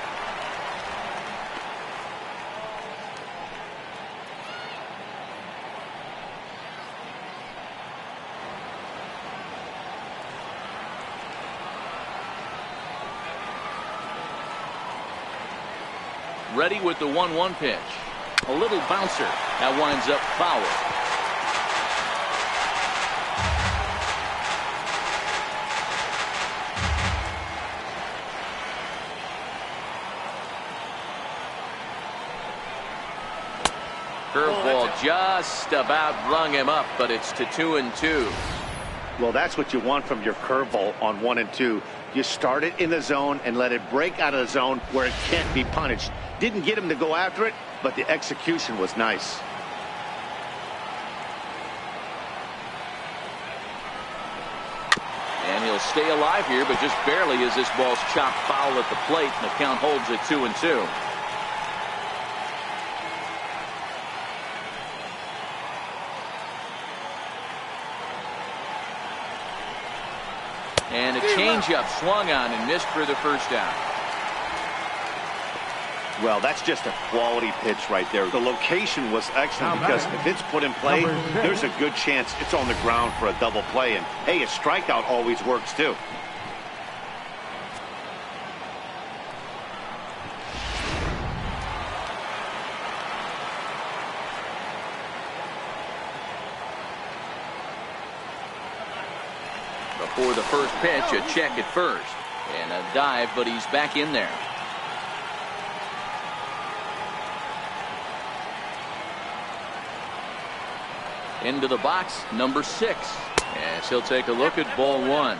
Ready with the 1-1 pitch. A little bouncer. That winds up foul. just about rung him up, but it's to 2-2. Well, that's what you want from your curveball on 1 and 2. You start it in the zone and let it break out of the zone where it can't be punished. Didn't get him to go after it, but the execution was nice. And he'll stay alive here, but just barely as this ball's chopped foul at the plate, and the count holds at 2-2. And a changeup swung on and missed for the first out. Well, that's just a quality pitch right there. The location was excellent because if it's put in play, there's a good chance it's on the ground for a double play. And, hey, a strikeout always works, too. Before the first pitch, a check at first. And a dive, but he's back in there. Into the box, number 6. As he'll take a look at ball 1.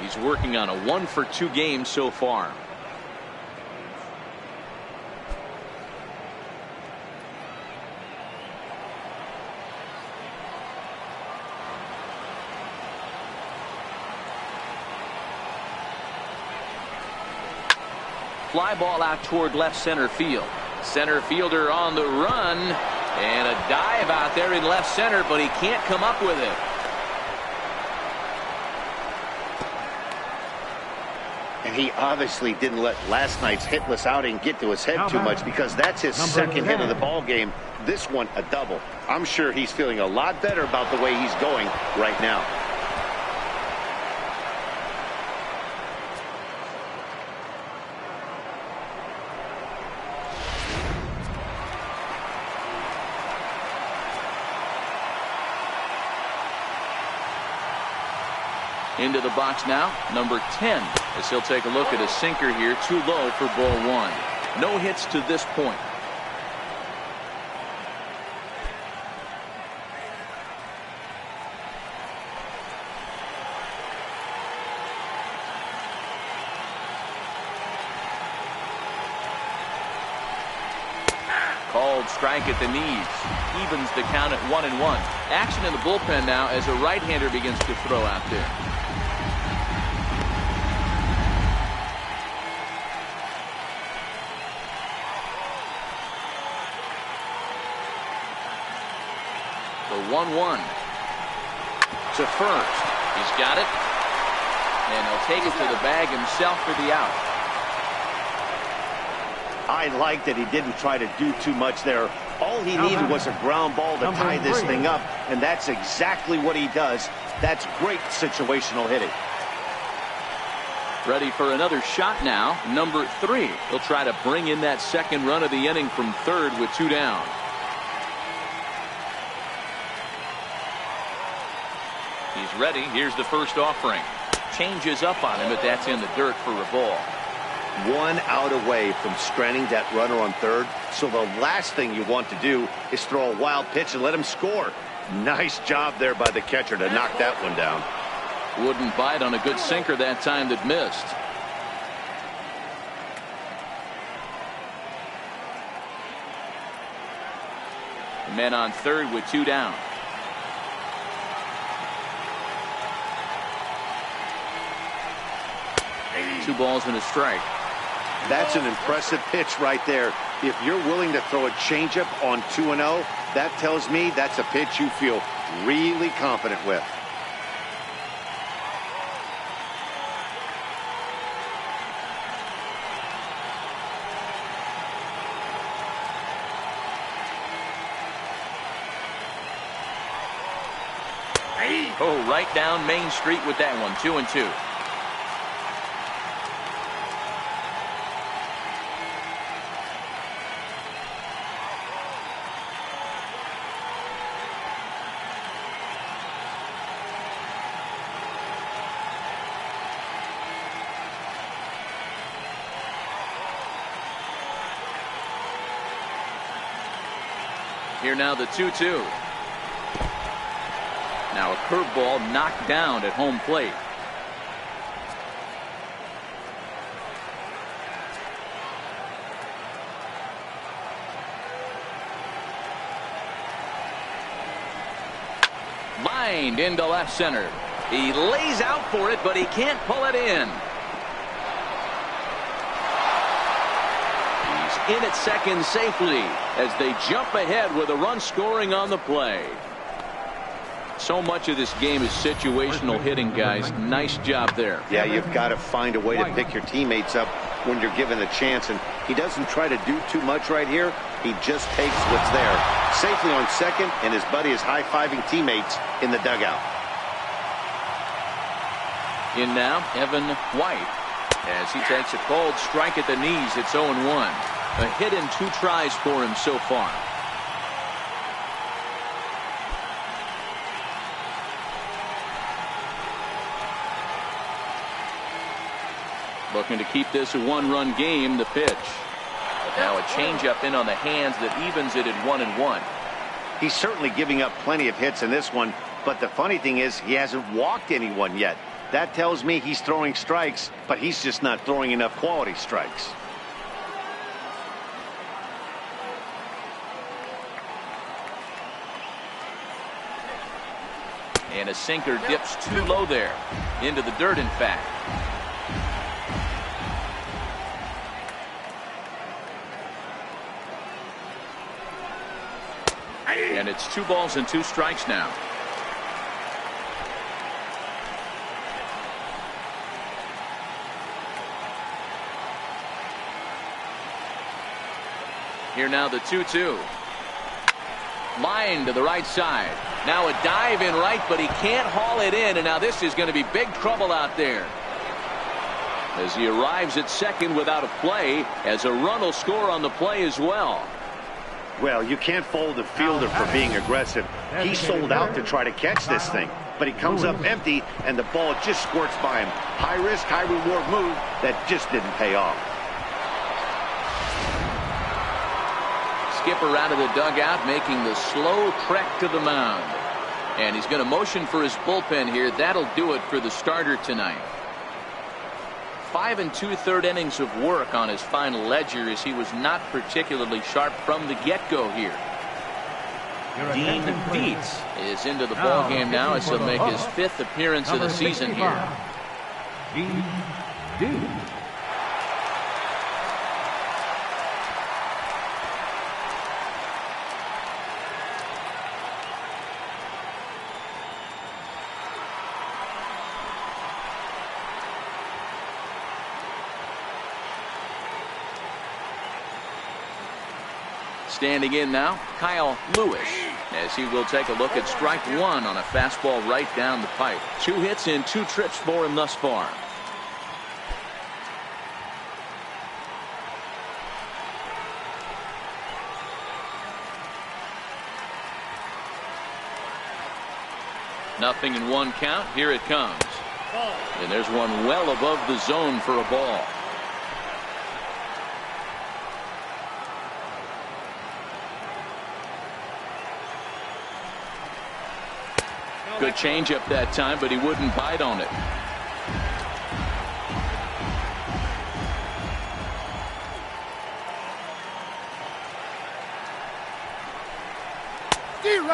He's working on a 1-for-2 game so far. Fly ball out toward left center field. Center fielder on the run. And a dive out there in left center, but he can't come up with it. And he obviously didn't let last night's hitless outing get to his head too much because that's his second hit of the ball game. This one, a double. I'm sure he's feeling a lot better about the way he's going right now. Into the box now, number 10, as he'll take a look at a sinker here, too low for ball 1. No hits to this point. Called strike at the knees. Evens the count at 1-1. Action in the bullpen now as a right-hander begins to throw out there. The 1-1 to first. He's got it. And he'll take it to the bag himself for the out. I like that he didn't try to do too much there. All he needed was a ground ball to tie this thing up, and that's exactly what he does. That's great situational hitting. Ready for another shot now, number 3. He'll try to bring in that second run of the inning from third with 2 down. He's ready. Here's the first offering. Changes up on him, but that's in the dirt for a ball. 1 out away from stranding that runner on third. So the last thing you want to do is throw a wild pitch and let him score. Nice job there by the catcher to knock that one down. Wouldn't bite on a good sinker that time that missed. Men on third with 2 down. Two balls and a strike. That's an impressive pitch right there. If you're willing to throw a changeup on 2-0, that tells me that's a pitch you feel really confident with. Oh, right down Main Street with that one. 2-2. Here now the 2-2. Now a curveball knocked down at home plate. Lined into left center. He lays out for it, but he can't pull it in. He's in at second safely as they jump ahead with a run scoring on the play. So much of this game is situational hitting, guys. Nice job there. Yeah, you've got to find a way to pick your teammates up when you're given the chance, and he doesn't try to do too much right here. He just takes what's there. Safely on second, and his buddy is high-fiving teammates in the dugout. In now, Evan White. As he takes a cold strike at the knees, it's 0-1. A hit in 2 tries for him so far. Looking to keep this a 1-run game. The pitch. Now a changeup in on the hands that evens it at 1-1. He's certainly giving up plenty of hits in this one, but the funny thing is he hasn't walked anyone yet. That tells me he's throwing strikes, but he's just not throwing enough quality strikes. And a sinker dips too low there. Into the dirt, in fact. And it's 2 balls and 2 strikes now. Here now the 2-2. Line to the right side. Now a dive in right, but he can't haul it in, and now this is going to be big trouble out there. As he arrives at second without a play, as a run will score on the play as well. Well, you can't fault the fielder for being aggressive. He sold out to try to catch this thing, but he comes up empty, and the ball just squirts by him. High risk, high reward move that just didn't pay off. Skipper out of the dugout, making the slow trek to the mound. And he's going to motion for his bullpen here. That'll do it for the starter tonight. 5 2/3 innings of work on his final ledger, as he was not particularly sharp from the get-go here. Dean Dietz is into the ball game now as he'll make his 5th appearance of the season here. Dean Dietz. Standing in now, Kyle Lewis, as he will take a look at strike 1 on a fastball right down the pipe. 2 hits in 2 trips for him thus far. Nothing in 1 count. Here it comes. And there's one well above the zone for a ball. Good changeup that time, but he wouldn't bite on it.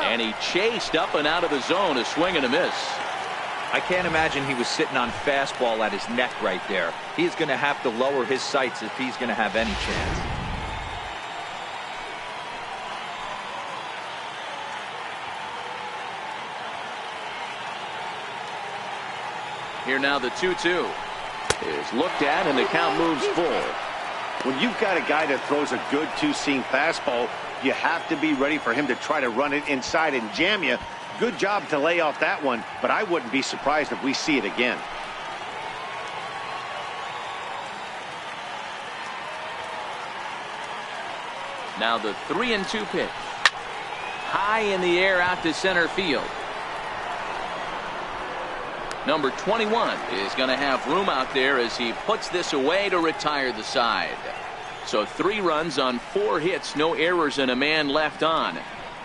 And he chased up and out of the zone, a swing and a miss. I can't imagine he was sitting on fastball at his neck right there. He's going to have to lower his sights if he's going to have any chance. Here now the 2-2 is looked at, and the count moves full. When you've got a guy that throws a good 2-seam fastball, you have to be ready for him to try to run it inside and jam you. Good job to lay off that one, but I wouldn't be surprised if we see it again. Now the 3-2 pitch. High in the air out to center field. Number 21 is going to have room out there as he puts this away to retire the side. So 3 runs on 4 hits, no errors, and a man left on.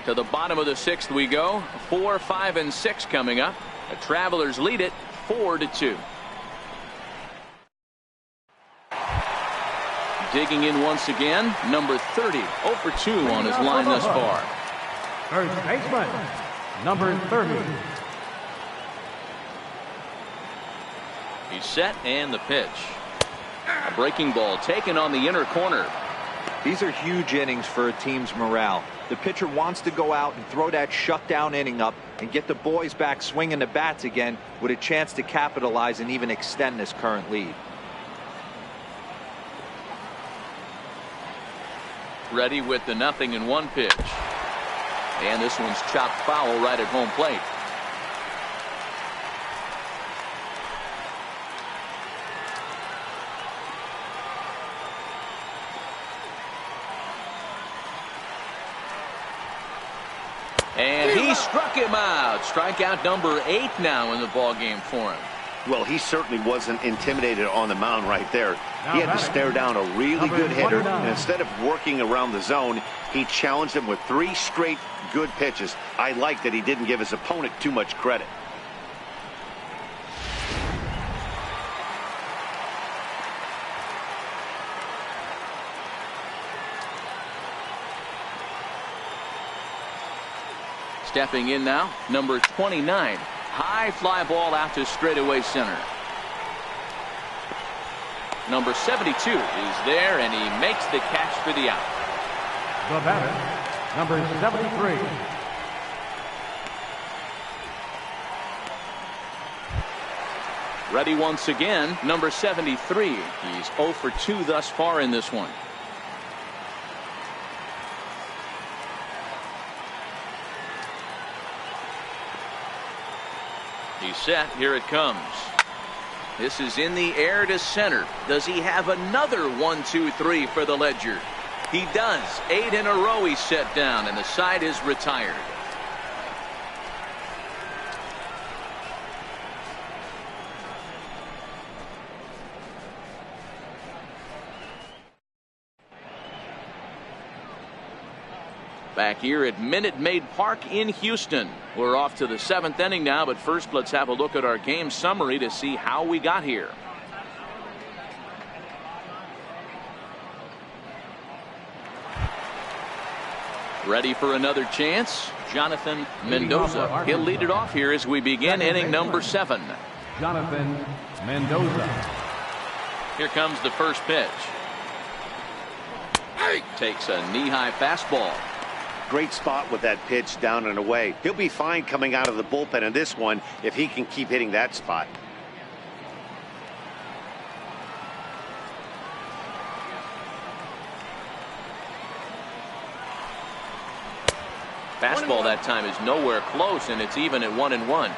To the bottom of the 6th we go. 4, 5, and 6 coming up. The Travelers lead it 4-2. Digging in once again, number 30, 0 for 2 on his line thus far. First baseman, number 30. He's set, and the pitch. A breaking ball taken on the inner corner. These are huge innings for a team's morale. The pitcher wants to go out and throw that shutdown inning up and get the boys back swinging the bats again with a chance to capitalize and even extend this current lead. Ready with the 0-1 pitch. And this one's chopped foul right at home plate. And he struck him out. Strikeout number 8 now in the ballgame for him. Well, he certainly wasn't intimidated on the mound right there. He had to stare down a really good hitter, and instead of working around the zone, he challenged him with 3 straight good pitches. I like that he didn't give his opponent too much credit. Stepping in now, number 29. High fly ball out to straightaway center. Number 72 is there, and he makes the catch for the out. The batter, number 73. Ready once again, number 73. He's 0 for 2 thus far in this one. He's set. Here it comes. This is in the air to center. Does he have another 1, 2, 3 for the Ledger? He does. 8 in a row he's set down, and the side is retired. Back here at Minute Maid Park in Houston. We're off to the 7th inning now, but first let's have a look at our game summary to see how we got here. Ready for another chance? Jonathan Mendoza. He'll lead it off here as we begin inning number 7. Jonathan Mendoza. Here comes the first pitch. Takes a knee-high fastball. Great spot with that pitch down and away. He'll be fine coming out of the bullpen in this one if he can keep hitting that spot. Fastball that time is nowhere close, and it's even at 1-1.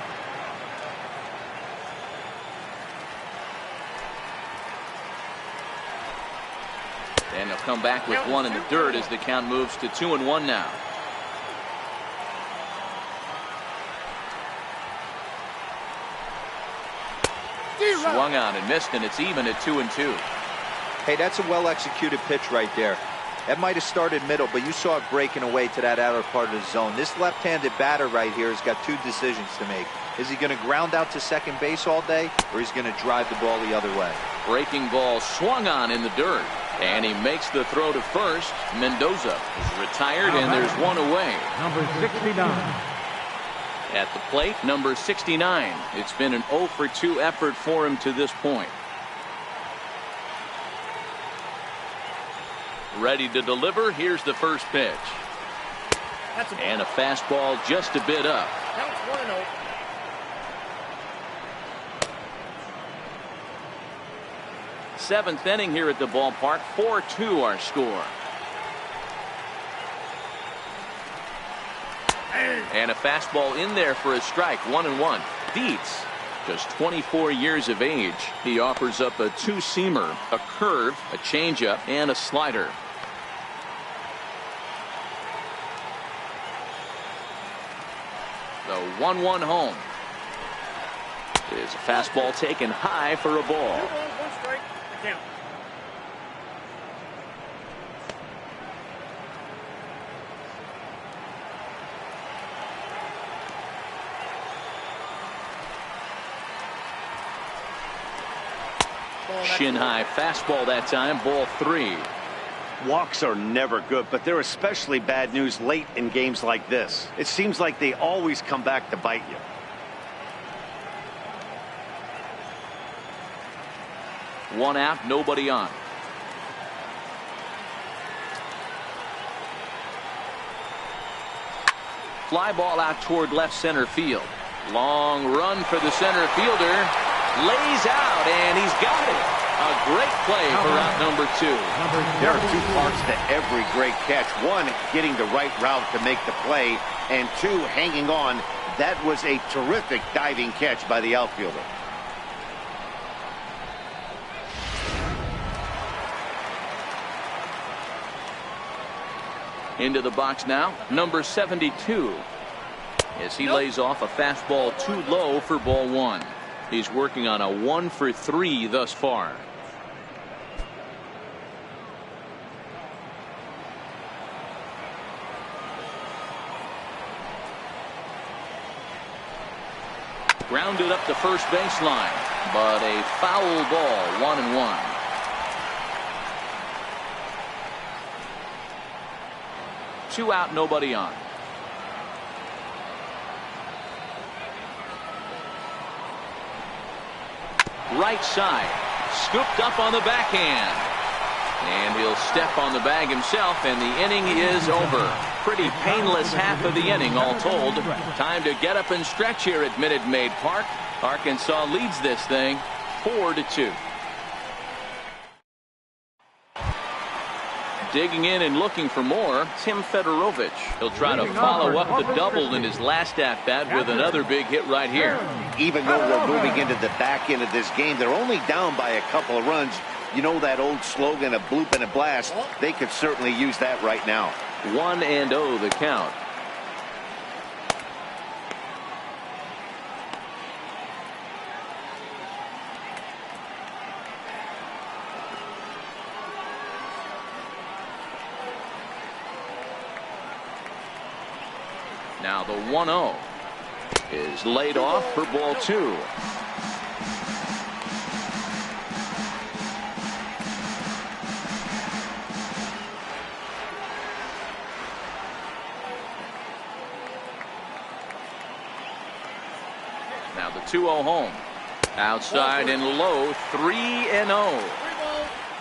And he'll come back with 1 in the dirt as the count moves to 2-1 now. Swung on and missed, and it's even at 2-2. Hey, that's a well-executed pitch right there. That might have started middle, but you saw it breaking away to that outer part of the zone. This left-handed batter right here has got 2 decisions to make. Is he going to ground out to second base all day, or is he going to drive the ball the other way? Breaking ball swung on in the dirt, and he makes the throw to first. Mendoza is retired, and there's 1 away. Number 69. At the plate, number 69. It's been an 0 for 2 effort for him to this point. Ready to deliver. Here's the first pitch. And a fastball just a bit up. Counts 1-0. Seventh inning here at the ballpark. 4-2 our score. And a fastball in there for a strike. 1-1. Dietz, just 24 years of age. He offers up a 2-seamer, a curve, a changeup, and a slider. The 1-1 home. Is a fastball taken high for a ball. 2 balls, 1 strike. The count. Shin high fastball that time, ball 3. Walks are never good, but they're especially bad news late in games like this. It seems like they always come back to bite you. One out, nobody on. Fly ball out toward left center field. Long run for the center fielder. Lays out, and he's got it. A great play for out number 2. There are 2 parts to every great catch. 1, getting the right route to make the play, and 2, hanging on. That was a terrific diving catch by the outfielder. Into the box now, number 72. As he lays off a fastball too low for ball 1. He's working on a 1 for 3 thus far. Grounded up the first baseline, but a foul ball, 1-1. Two out, nobody on. Right side, scooped up on the backhand. And he'll step on the bag himself, and the inning is over. Pretty painless half of the inning, all told. Time to get up and stretch here at Minute Maid Park. Arkansas leads this thing 4-2. Digging in and looking for more, Tim Fedorovich. He'll try to follow up the double in his last at-bat with another big hit right here. Even though we're moving into the back end of this game, they're only down by a couple of runs. You know that old slogan, a bloop and a blast? They could certainly use that right now. 1-0 the count. Now the 1-0 is laid off for ball 2. Now the 2-0 home. Outside and low, 3-0.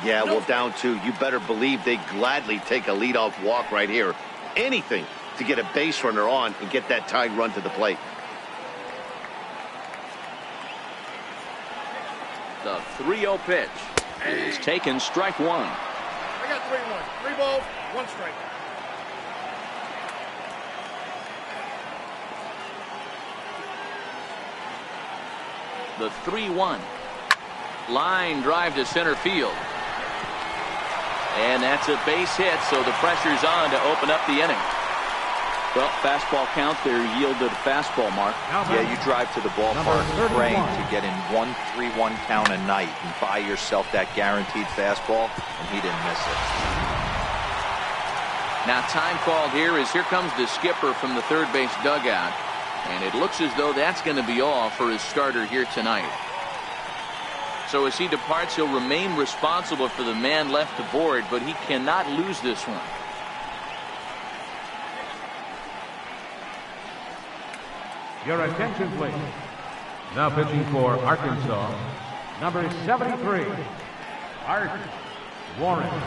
Yeah, well, down 2. You better believe they gladly take a leadoff walk right here. Anything to get a base runner on and get that tying run to the plate. The 3-0 pitch is taken, strike 1. I got 3-1. 3 balls, 1 strike. The 3-1. Line drive to center field. And that's a base hit, so the pressure's on to open up the inning. Well, fastball count there yielded a fastball, Mark. Yeah, you drive to the ballpark praying to get in 1-3-1 count a night and buy yourself that guaranteed fastball, and he didn't miss it. Now time called here as here comes the skipper from the third base dugout. And it looks as though that's going to be all for his starter here tonight. So as he departs, he'll remain responsible for the man left aboard, but he cannot lose this one. Your attention, please. Now pitching for Arkansas, number 73, Art Warren.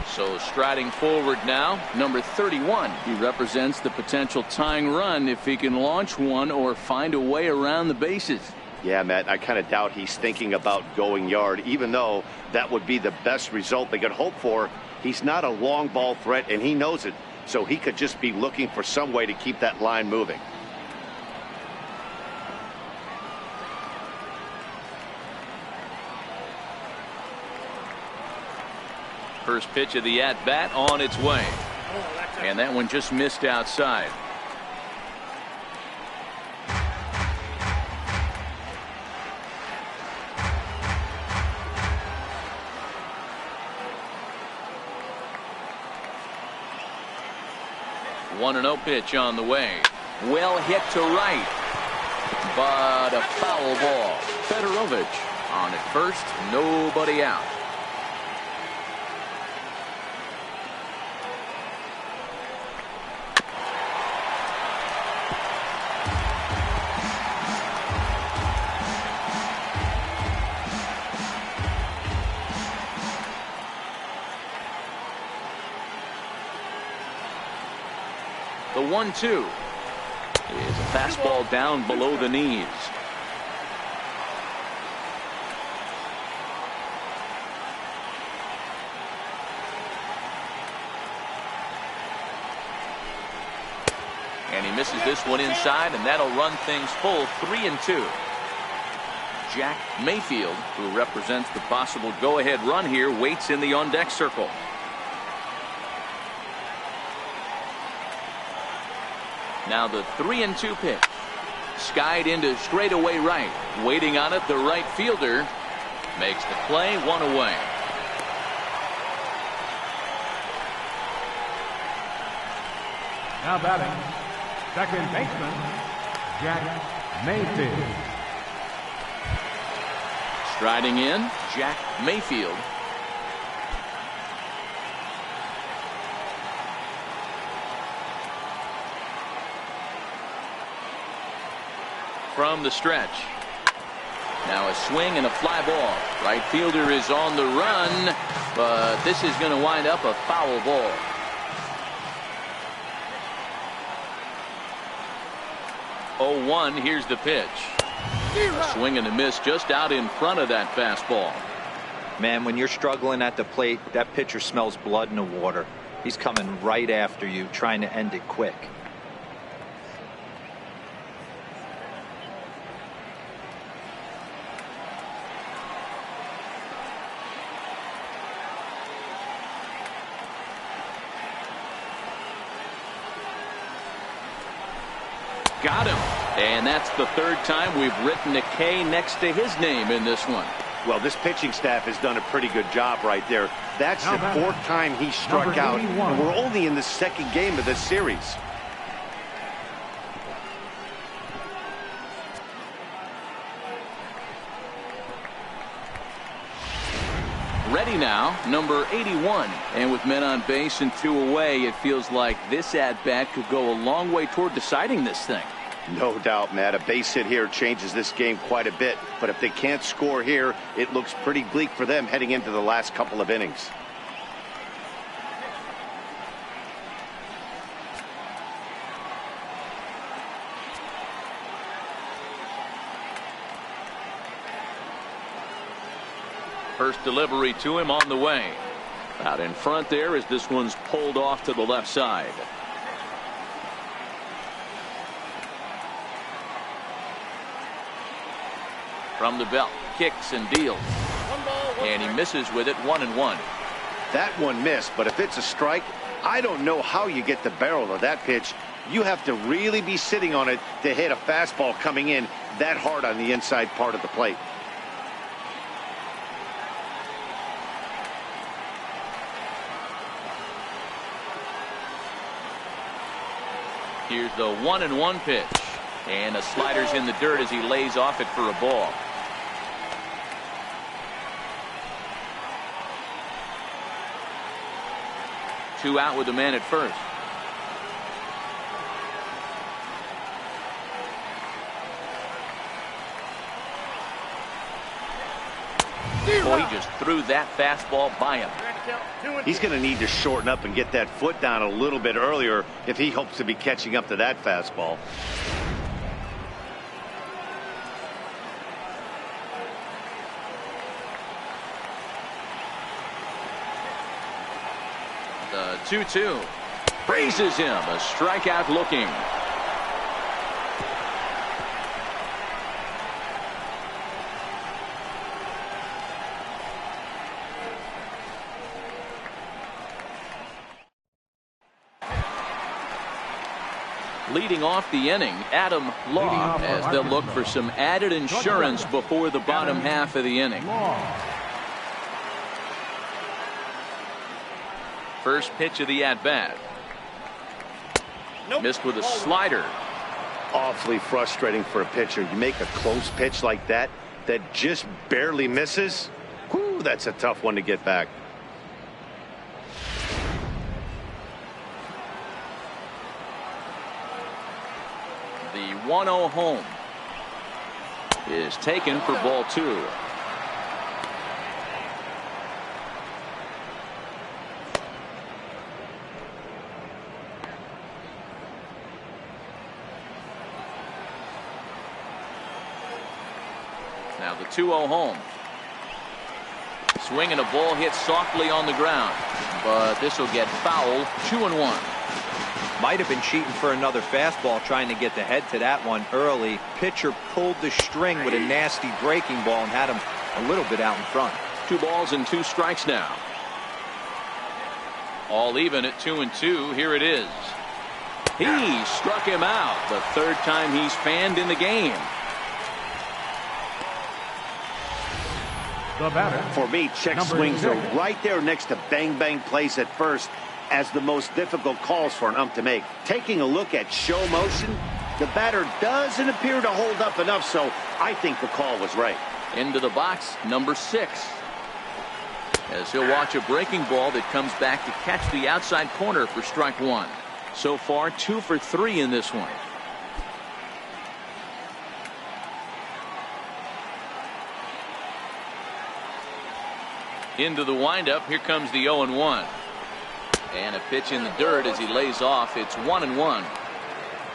So striding forward now, number 31. He represents the potential tying run if he can launch one or find a way around the bases. Yeah, Matt, I kind of doubt he's thinking about going yard, even though that would be the best result they could hope for. He's not a long ball threat, and he knows it, so he could just be looking for some way to keep that line moving. First pitch of the at-bat on its way. And that one just missed outside. 1-0 pitch on the way. Well hit to right, but a foul ball. Fedorovich on at first, nobody out. The 1-2 is a fastball down below the knees. And he misses this one inside, and that'll run things full 3-2. Jack Mayfield, who represents the possible go-ahead run here, waits in the on-deck circle. Now the 3-2 pitch. Skied into straightaway right. Waiting on it, the right fielder makes the play, 1 away. Now batting, second baseman, Jack Mayfield. Striding in, Jack Mayfield. From the stretch. Now a swing and a fly ball. Right fielder is on the run, but this is going to wind up a foul ball. Oh, 1, here's the pitch. A swing and a miss just out in front of that fastball. Man, when you're struggling at the plate, that pitcher smells blood in the water. He's coming right after you, trying to end it quick. Got him. And that's the third time we've written a K next to his name in this one. Well, this pitching staff has done a pretty good job right there. That's the 4th time he struck out, and we're only in the 2nd game of this series. Ready now, number 81. And with men on base and 2 away, it feels like this at-bat could go a long way toward deciding this thing. No doubt, Matt. A base hit here changes this game quite a bit. But if they can't score here, it looks pretty bleak for them heading into the last couple of innings. First delivery to him on the way. Out in front there as this one's pulled off to the left side. From the belt, kicks and deals. And he misses with it, 1-1. That one missed, but if it's a strike, I don't know how you get the barrel of that pitch. You have to really be sitting on it to hit a fastball coming in that hard on the inside part of the plate. Here's the 1-1 pitch. And the slider's in the dirt as he lays off it for a ball. Two out with the man at first. Boy, he just threw that fastball by him. He's going to need to shorten up and get that foot down a little bit earlier if he hopes to be catching up to that fastball. The 2-2 raises him, a strikeout looking. Leading off the inning, Adam Law, as they'll look for some added insurance before the bottom half of the inning. First pitch of the at-bat. Nope. Missed with a slider. Awfully frustrating for a pitcher. You make a close pitch like that just barely misses. Whew, that's a tough one to get back. The 1-0 home is taken for ball 2. Now the 2-0 home. Swinging a ball hit softly on the ground, but this will get foul. 2-1. Might have been cheating for another fastball, trying to get the head to that one early. Pitcher pulled the string with a nasty breaking ball and had him a little bit out in front. 2 balls and 2 strikes now. All even at 2-2. Here it is. He struck him out. The 3rd time he's fanned in the game. The batter. For me, check swings are right there next to bang bang plays at first as the most difficult calls for an ump to make. Taking a look at show motion, the batter doesn't appear to hold up enough, so I think the call was right. Into the box, number 6. As he'll watch a breaking ball that comes back to catch the outside corner for strike 1. So far, 2 for 3 in this one. Into the windup. Here comes the 0-1. And a pitch in the dirt as he lays off. It's 1-1.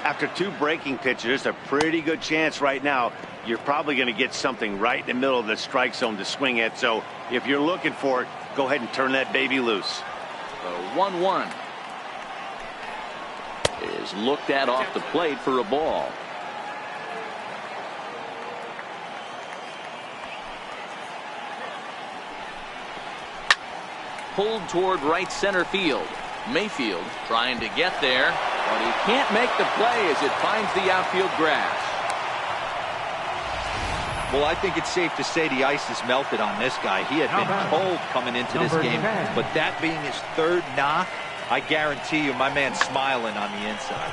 After 2 breaking pitches, there's a pretty good chance right now you're probably going to get something right in the middle of the strike zone to swing at. So if you're looking for it, go ahead and turn that baby loose. The 1-1 is looked at off the plate for a ball. Pulled toward right center field. Mayfield trying to get there, but he can't make the play as it finds the outfield grass. Well, I think it's safe to say the ice is melted on this guy. He had been cold coming into this game, but that being his 3rd knock, I guarantee you my man's smiling on the inside.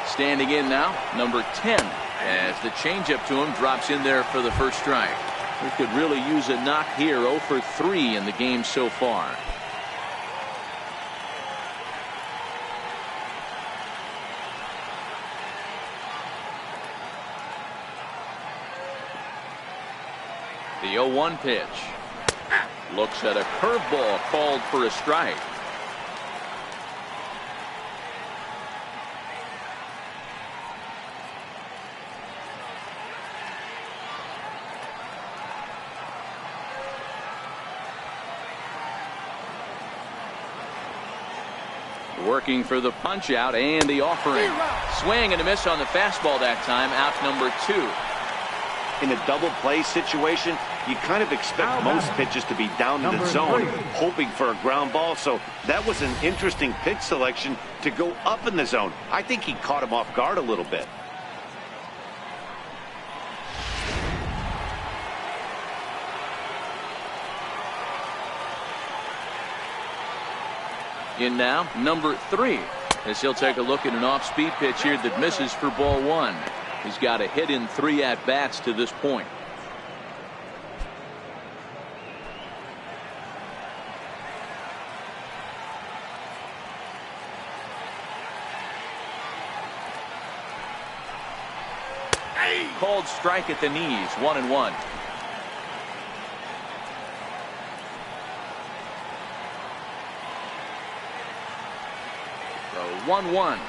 Standing in now, number 10, as the changeup to him drops in there for the first strike. We could really use a knock here. 0 for 3 in the game so far. The 0-1 pitch. Looks at a curveball called for a strike. Working for the punch out and the offering. Swing and a miss on the fastball that time. Out number 2. In a double play situation, you kind of expect most pitches to be down in the zone, hoping for a ground ball. So that was an interesting pitch selection to go up in the zone. I think he caught him off guard a little bit. In now, number 3, as he'll take a look at an off-speed pitch here that misses for ball 1. He's got a hit in 3 at-bats to this point. Called strike at the knees. 1-1. So 1-1.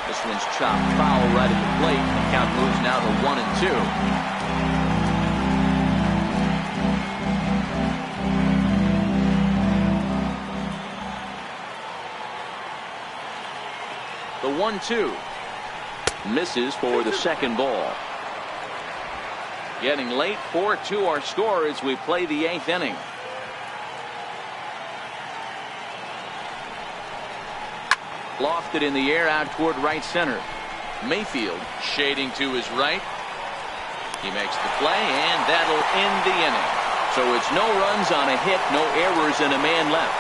This one's chopped foul right at the plate. The count moves now to 1-2. The 1-2 misses for the second ball. Getting late. 4-2 our score as we play the 8th inning. Lofted in the air out toward right center. Mayfield shading to his right. He makes the play, and that'll end the inning. So it's no runs on a hit, no errors, and a man left.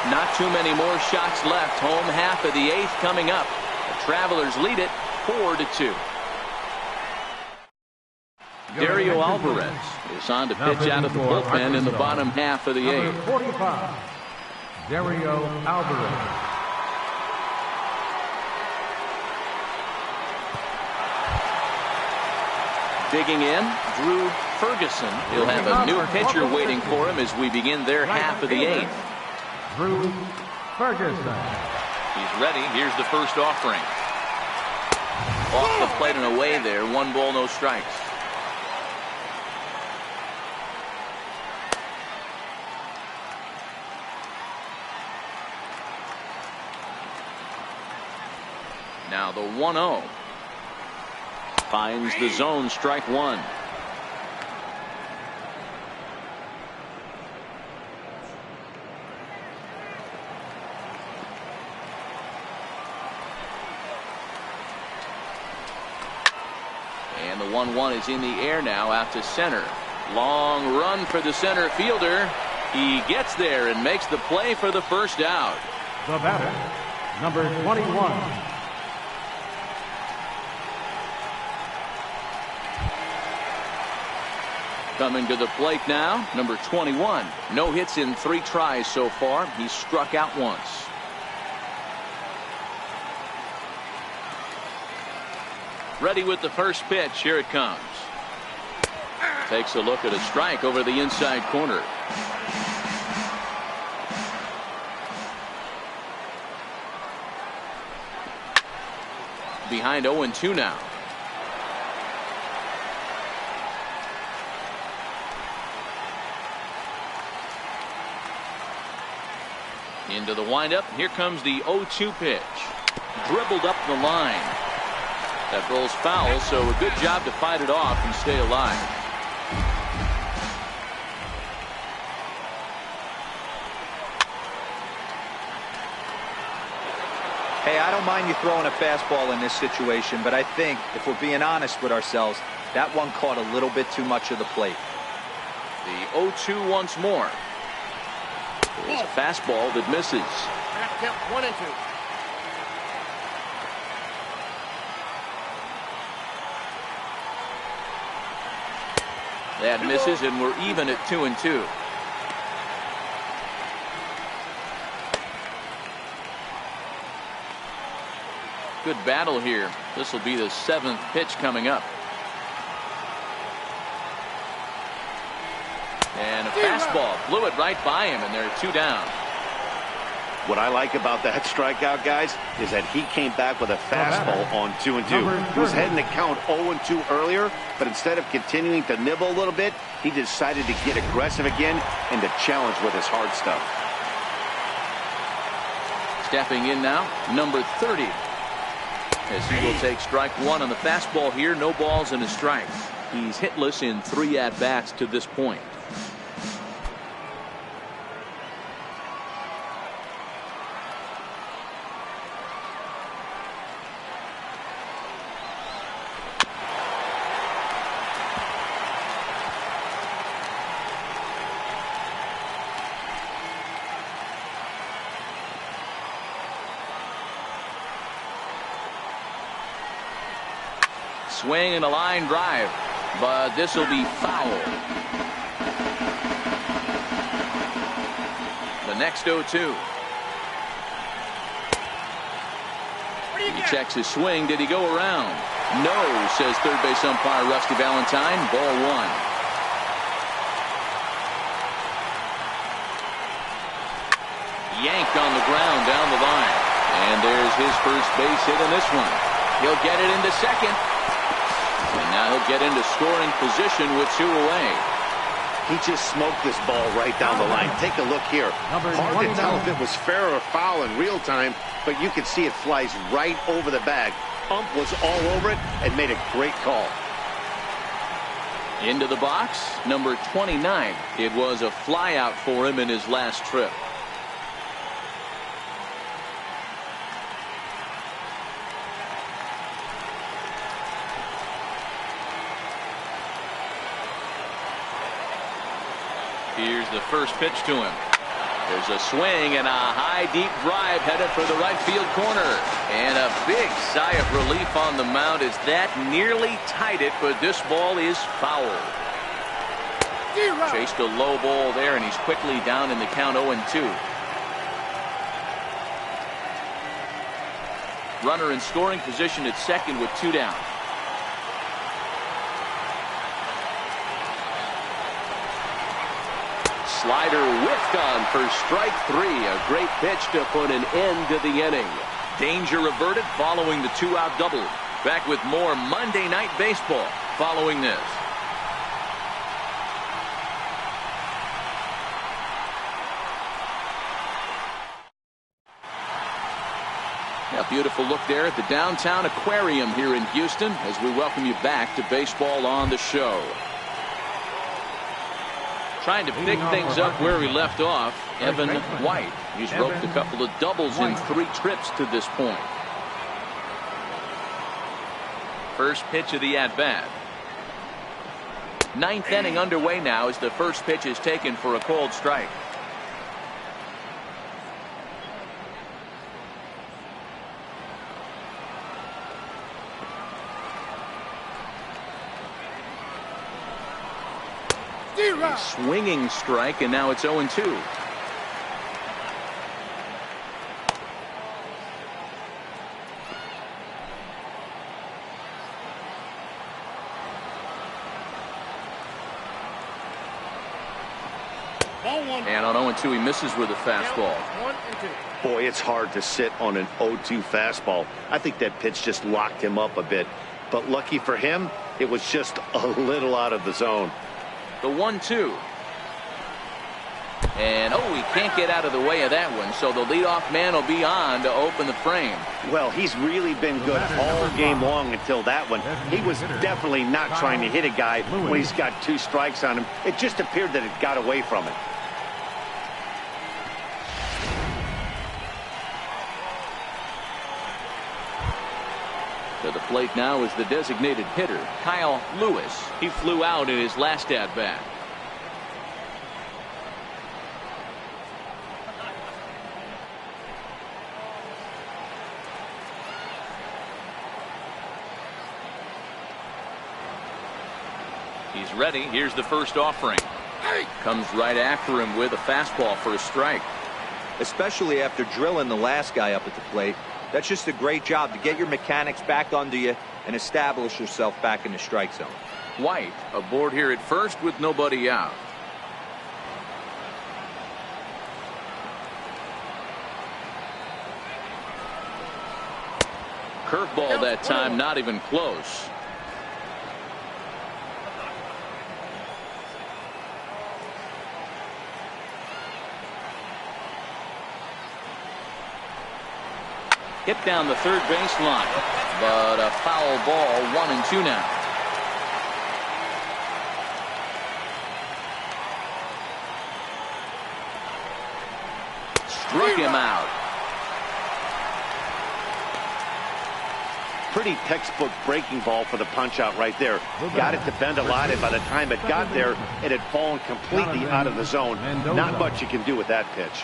Not too many more shots left. Home half of the 8th coming up. The Travelers lead it 4-2. Dario Alvarez is on to pitch out of the bullpen in the bottom half of the 8th. 45, Dario Alvarez. Digging in, Drew Ferguson. He'll have a new pitcher waiting for him as we begin their half of the 8th. Drew Ferguson. He's ready. Here's the first offering. Off the plate and away there. 1 ball, no strikes. Now the 1-0. Finds the zone, strike 1. And the 1-1 is in the air now out to center. Long run for the center fielder. He gets there and makes the play for the first out. The batter, number 21. Coming to the plate now, number 21. No hits in 3 tries so far. He's struck out once. Ready with the first pitch. Here it comes. Takes a look at a strike over the inside corner. Behind 0-2 now. Into the windup. Here comes the 0-2 pitch. Dribbled up the line. That rolls foul, so a good job to fight it off and stay alive. Hey, I don't mind you throwing a fastball in this situation, but I think if we're being honest with ourselves, that one caught a little bit too much of the plate. The 0-2 once more. It's a fastball that misses. Count 1 and 2. That misses, and we're even at 2-2. Good battle here. This will be the 7th pitch coming up. And a fastball blew it right by him, and they're 2 down. What I like about that strikeout, guys, is that he came back with a fastball on 2-2. He was heading to count 0-2 earlier, but instead of continuing to nibble a little bit, he decided to get aggressive again and to challenge with his hard stuff. Stepping in now, number 30. As he will take strike 1 on the fastball here. No balls and a strike. He's hitless in 3 at-bats to this point. Swing and a line drive, but this will be foul. The next 0-2. He checks his swing. Did he go around? No, says third base umpire Rusty Valentine. Ball 1. Yanked on the ground down the line. And there's his first base hit in this one. He'll get it into second. And now he'll get into scoring position with 2 away. He just smoked this ball right down the line. Take a look here. Hard to tell if it was fair or foul in real time, but you can see it flies right over the bag. Ump was all over it and made a great call. Into the box, number 29. It was a fly out for him in his last trip. Here's the first pitch to him. There's a swing and a high deep drive headed for the right field corner. And a big sigh of relief on the mound as that nearly tied it, but this ball is foul. Chased a low ball there, and he's quickly down in the count 0-2. Runner in scoring position at second with 2 down. Slider whiffed on for strike 3. A great pitch to put an end to the inning. Danger averted following the 2-out double. Back with more Monday Night Baseball following this. A beautiful look there at the downtown aquarium here in Houston as we welcome you back to Baseball on the Show. Trying to pick things up where we left off, Evan White. He's roped a couple of doubles in 3 trips to this point. First pitch of the at-bat. 9th inning underway now as the first pitch is taken for a called strike. A swinging strike, and now it's 0-2. And on 0-2 he misses with a fastball. 1-2. Boy, it's hard to sit on an 0-2 fastball. I think that pitch just locked him up a bit. But lucky for him, it was just a little out of the zone. The 1-2. And he can't get out of the way of that one, so the leadoff man will be on to open the frame. Well, he's really been good all game long until that one. He was definitely not trying to hit a guy when he's got 2 strikes on him. It just appeared that it got away from him. To the plate now is the designated hitter, Kyle Lewis. He flew out in his last at-bat. He's ready. Here's the first offering. Comes right after him with a fastball for a strike. Especially after drilling the last guy up at the plate. That's just a great job to get your mechanics back under you and establish yourself back in the strike zone. White aboard here at first with nobody out. Curveball that time, not even close. Hit down the third baseline, but a foul ball. 1-2 now. Struck him out. Pretty textbook breaking ball for the punch out right there. Got it to bend a lot, and by the time it got there, it had fallen completely out of the zone. Not much you can do with that pitch.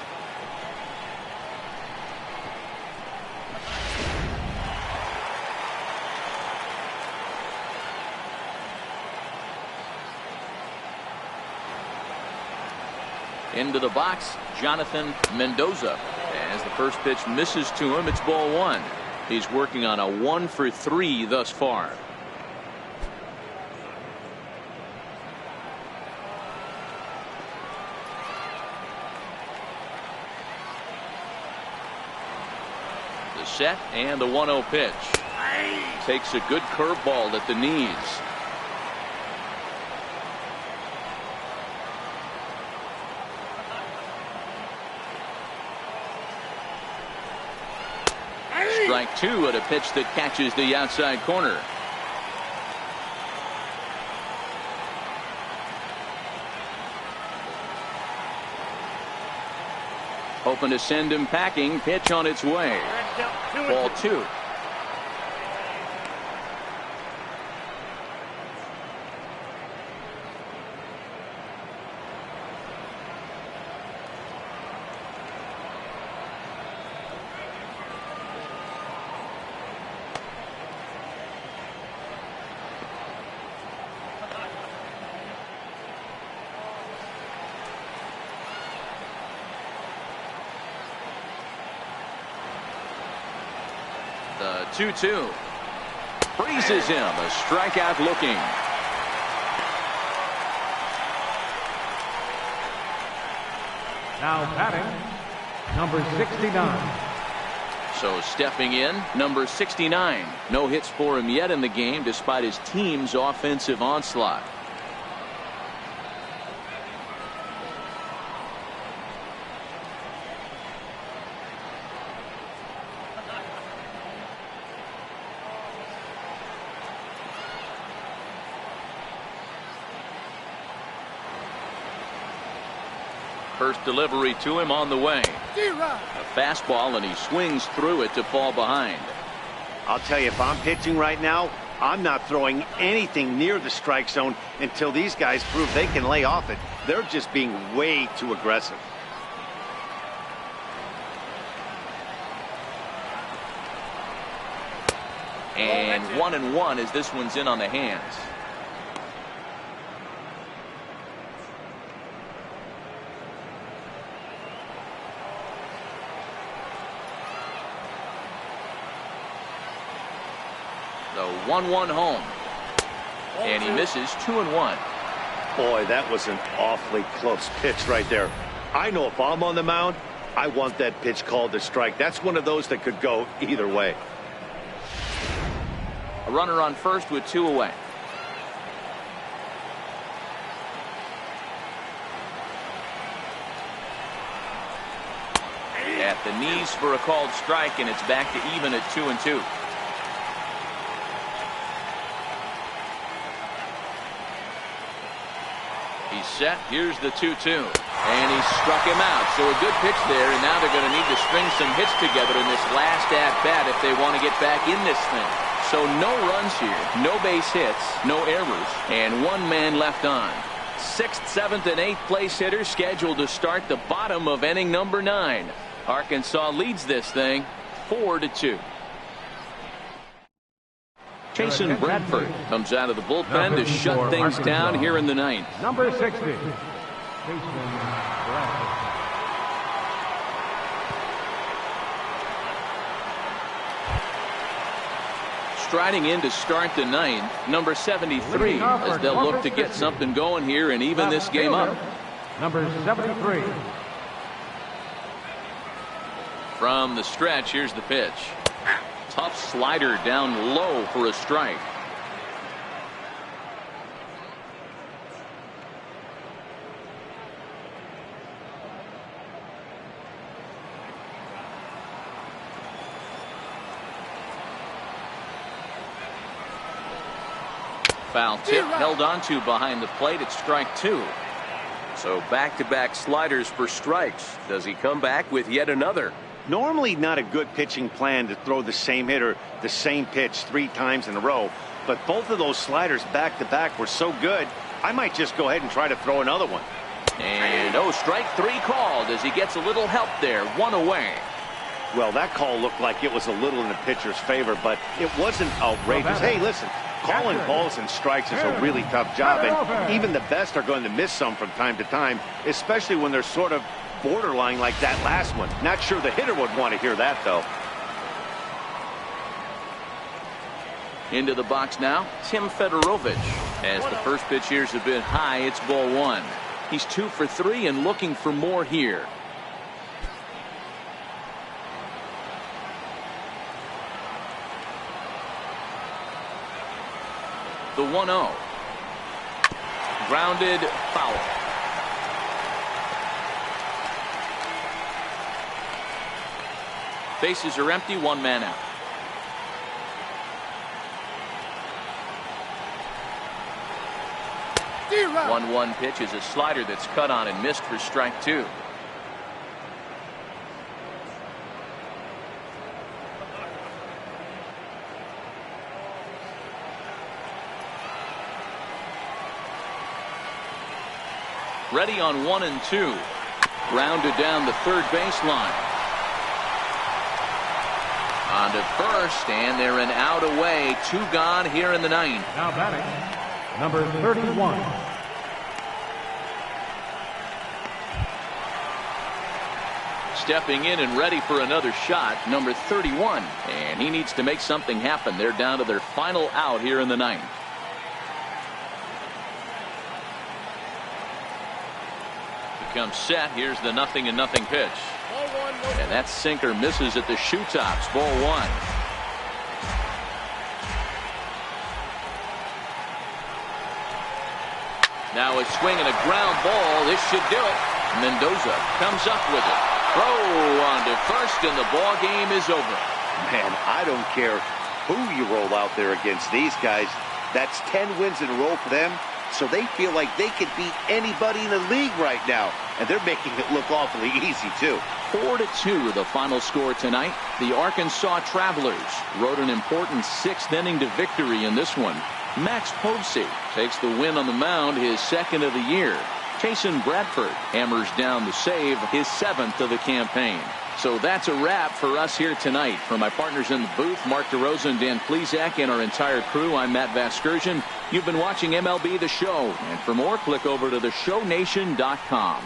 Into the box, Jonathan Mendoza. As the first pitch misses to him, it's ball 1. He's working on a 1-for-3 thus far. The set and the 1-0 pitch. Takes a good curveball at the knees. Strike 2 at a pitch that catches the outside corner. Hoping to send him packing. Pitch on its way. Ball 2. The 2-2. Freezes him. A strikeout looking. Now batting, number 69. So stepping in, number 69. No hits for him yet in the game despite his team's offensive onslaught. First delivery to him on the way. A fastball, and he swings through it to fall behind. I'll tell you, if I'm pitching right now, I'm not throwing anything near the strike zone until these guys prove they can lay off it. They're just being way too aggressive. And 1-1 as this one's in on the hands. The 1-1 home. And he misses 2-1. Boy, that was an awfully close pitch right there. I know if I'm on the mound, I want that pitch called a strike. That's one of those that could go either way. A runner on first with 2 away. At the knees for a called strike, and it's back to even at 2-2. He's set. Here's the 2-2. And he struck him out. So a good pitch there, and now they're going to need to string some hits together in this last at-bat if they want to get back in this thing. So no runs here, no base hits, no errors, and 1 man left on. 6th, 7th, and 8th place hitters scheduled to start the bottom of inning number 9. Arkansas leads this thing 4-2. Jason Bradford comes out of the bullpen to shut things down here in the 9th. Number 60. Jason Bradford. Striding in to start the 9th, number 73, as they'll look to get something going here and even this game up. Number 73. From the stretch, here's the pitch. Tough slider down low for a strike. Foul tip held onto behind the plate at strike 2. So back-to-back sliders for strikes. Does he come back with yet another? Normally not a good pitching plan to throw the same hitter the same pitch 3 times in a row, but both of those sliders back-to-back were so good, I might just go ahead and try to throw another one. And strike 3 called as he gets a little help there, 1 away. Well, that call looked like it was a little in the pitcher's favor, but it wasn't outrageous. Hey, listen, calling balls and strikes is a really tough job, and even the best are going to miss some from time to time, especially when they're sort of borderline like that last one. Not sure the hitter would want to hear that, though. Into the box now, Tim Fedorovich. As the first pitch here's a bit high, it's ball 1. He's 2 for 3 and looking for more here. The 1-0. Grounded foul. Bases are empty, 1 man out. The 1-1 pitch is a slider that's cut on and missed for strike 2. Ready on 1 and 2. Grounded down the third baseline. On to first, and they're an out away. 2 gone here in the 9th. Now batting, number 31. stepping in and ready for another shot, number 31. And he needs to make something happen. They're down to their final out here in the ninth. Becomes set. Here's the 0-0 pitch. And that sinker misses at the shoe tops. Ball one. Now a swing and a ground ball. This should do it. Mendoza comes up with it. Throw on to first, and the ball game is over. Man, I don't care who you roll out there against these guys. That's 10 wins in a row for them. So they feel like they can beat anybody in the league right now. And they're making it look awfully easy, too. 4-2 the final score tonight. The Arkansas Travelers rode an important 6th inning to victory in this one. Max Povsey takes the win on the mound, his 2nd of the year. Chasen Bradford hammers down the save, his 7th of the campaign. So that's a wrap for us here tonight. For my partners in the booth, Mark DeRosa and Dan Plesac, and our entire crew, I'm Matt Vasgersian. You've been watching MLB The Show. And for more, click over to theshownation.com.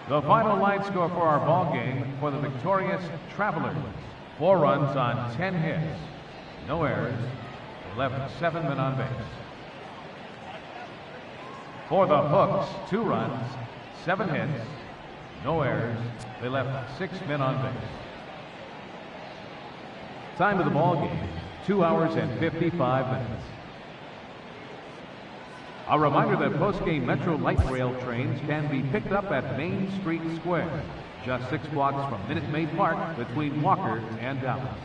The final line score for our ball game for the victorious Travelers. 4 runs on 10 hits. No errors. Left 7 men on base. For the Hooks, 2 runs, 7 hits, no errors. They left 6 men on base. Time of the ball game, 2 hours and 55 minutes. A reminder that post-game Metro Light Rail trains can be picked up at Main Street Square, just 6 blocks from Minute Maid Park between Walker and Dallas.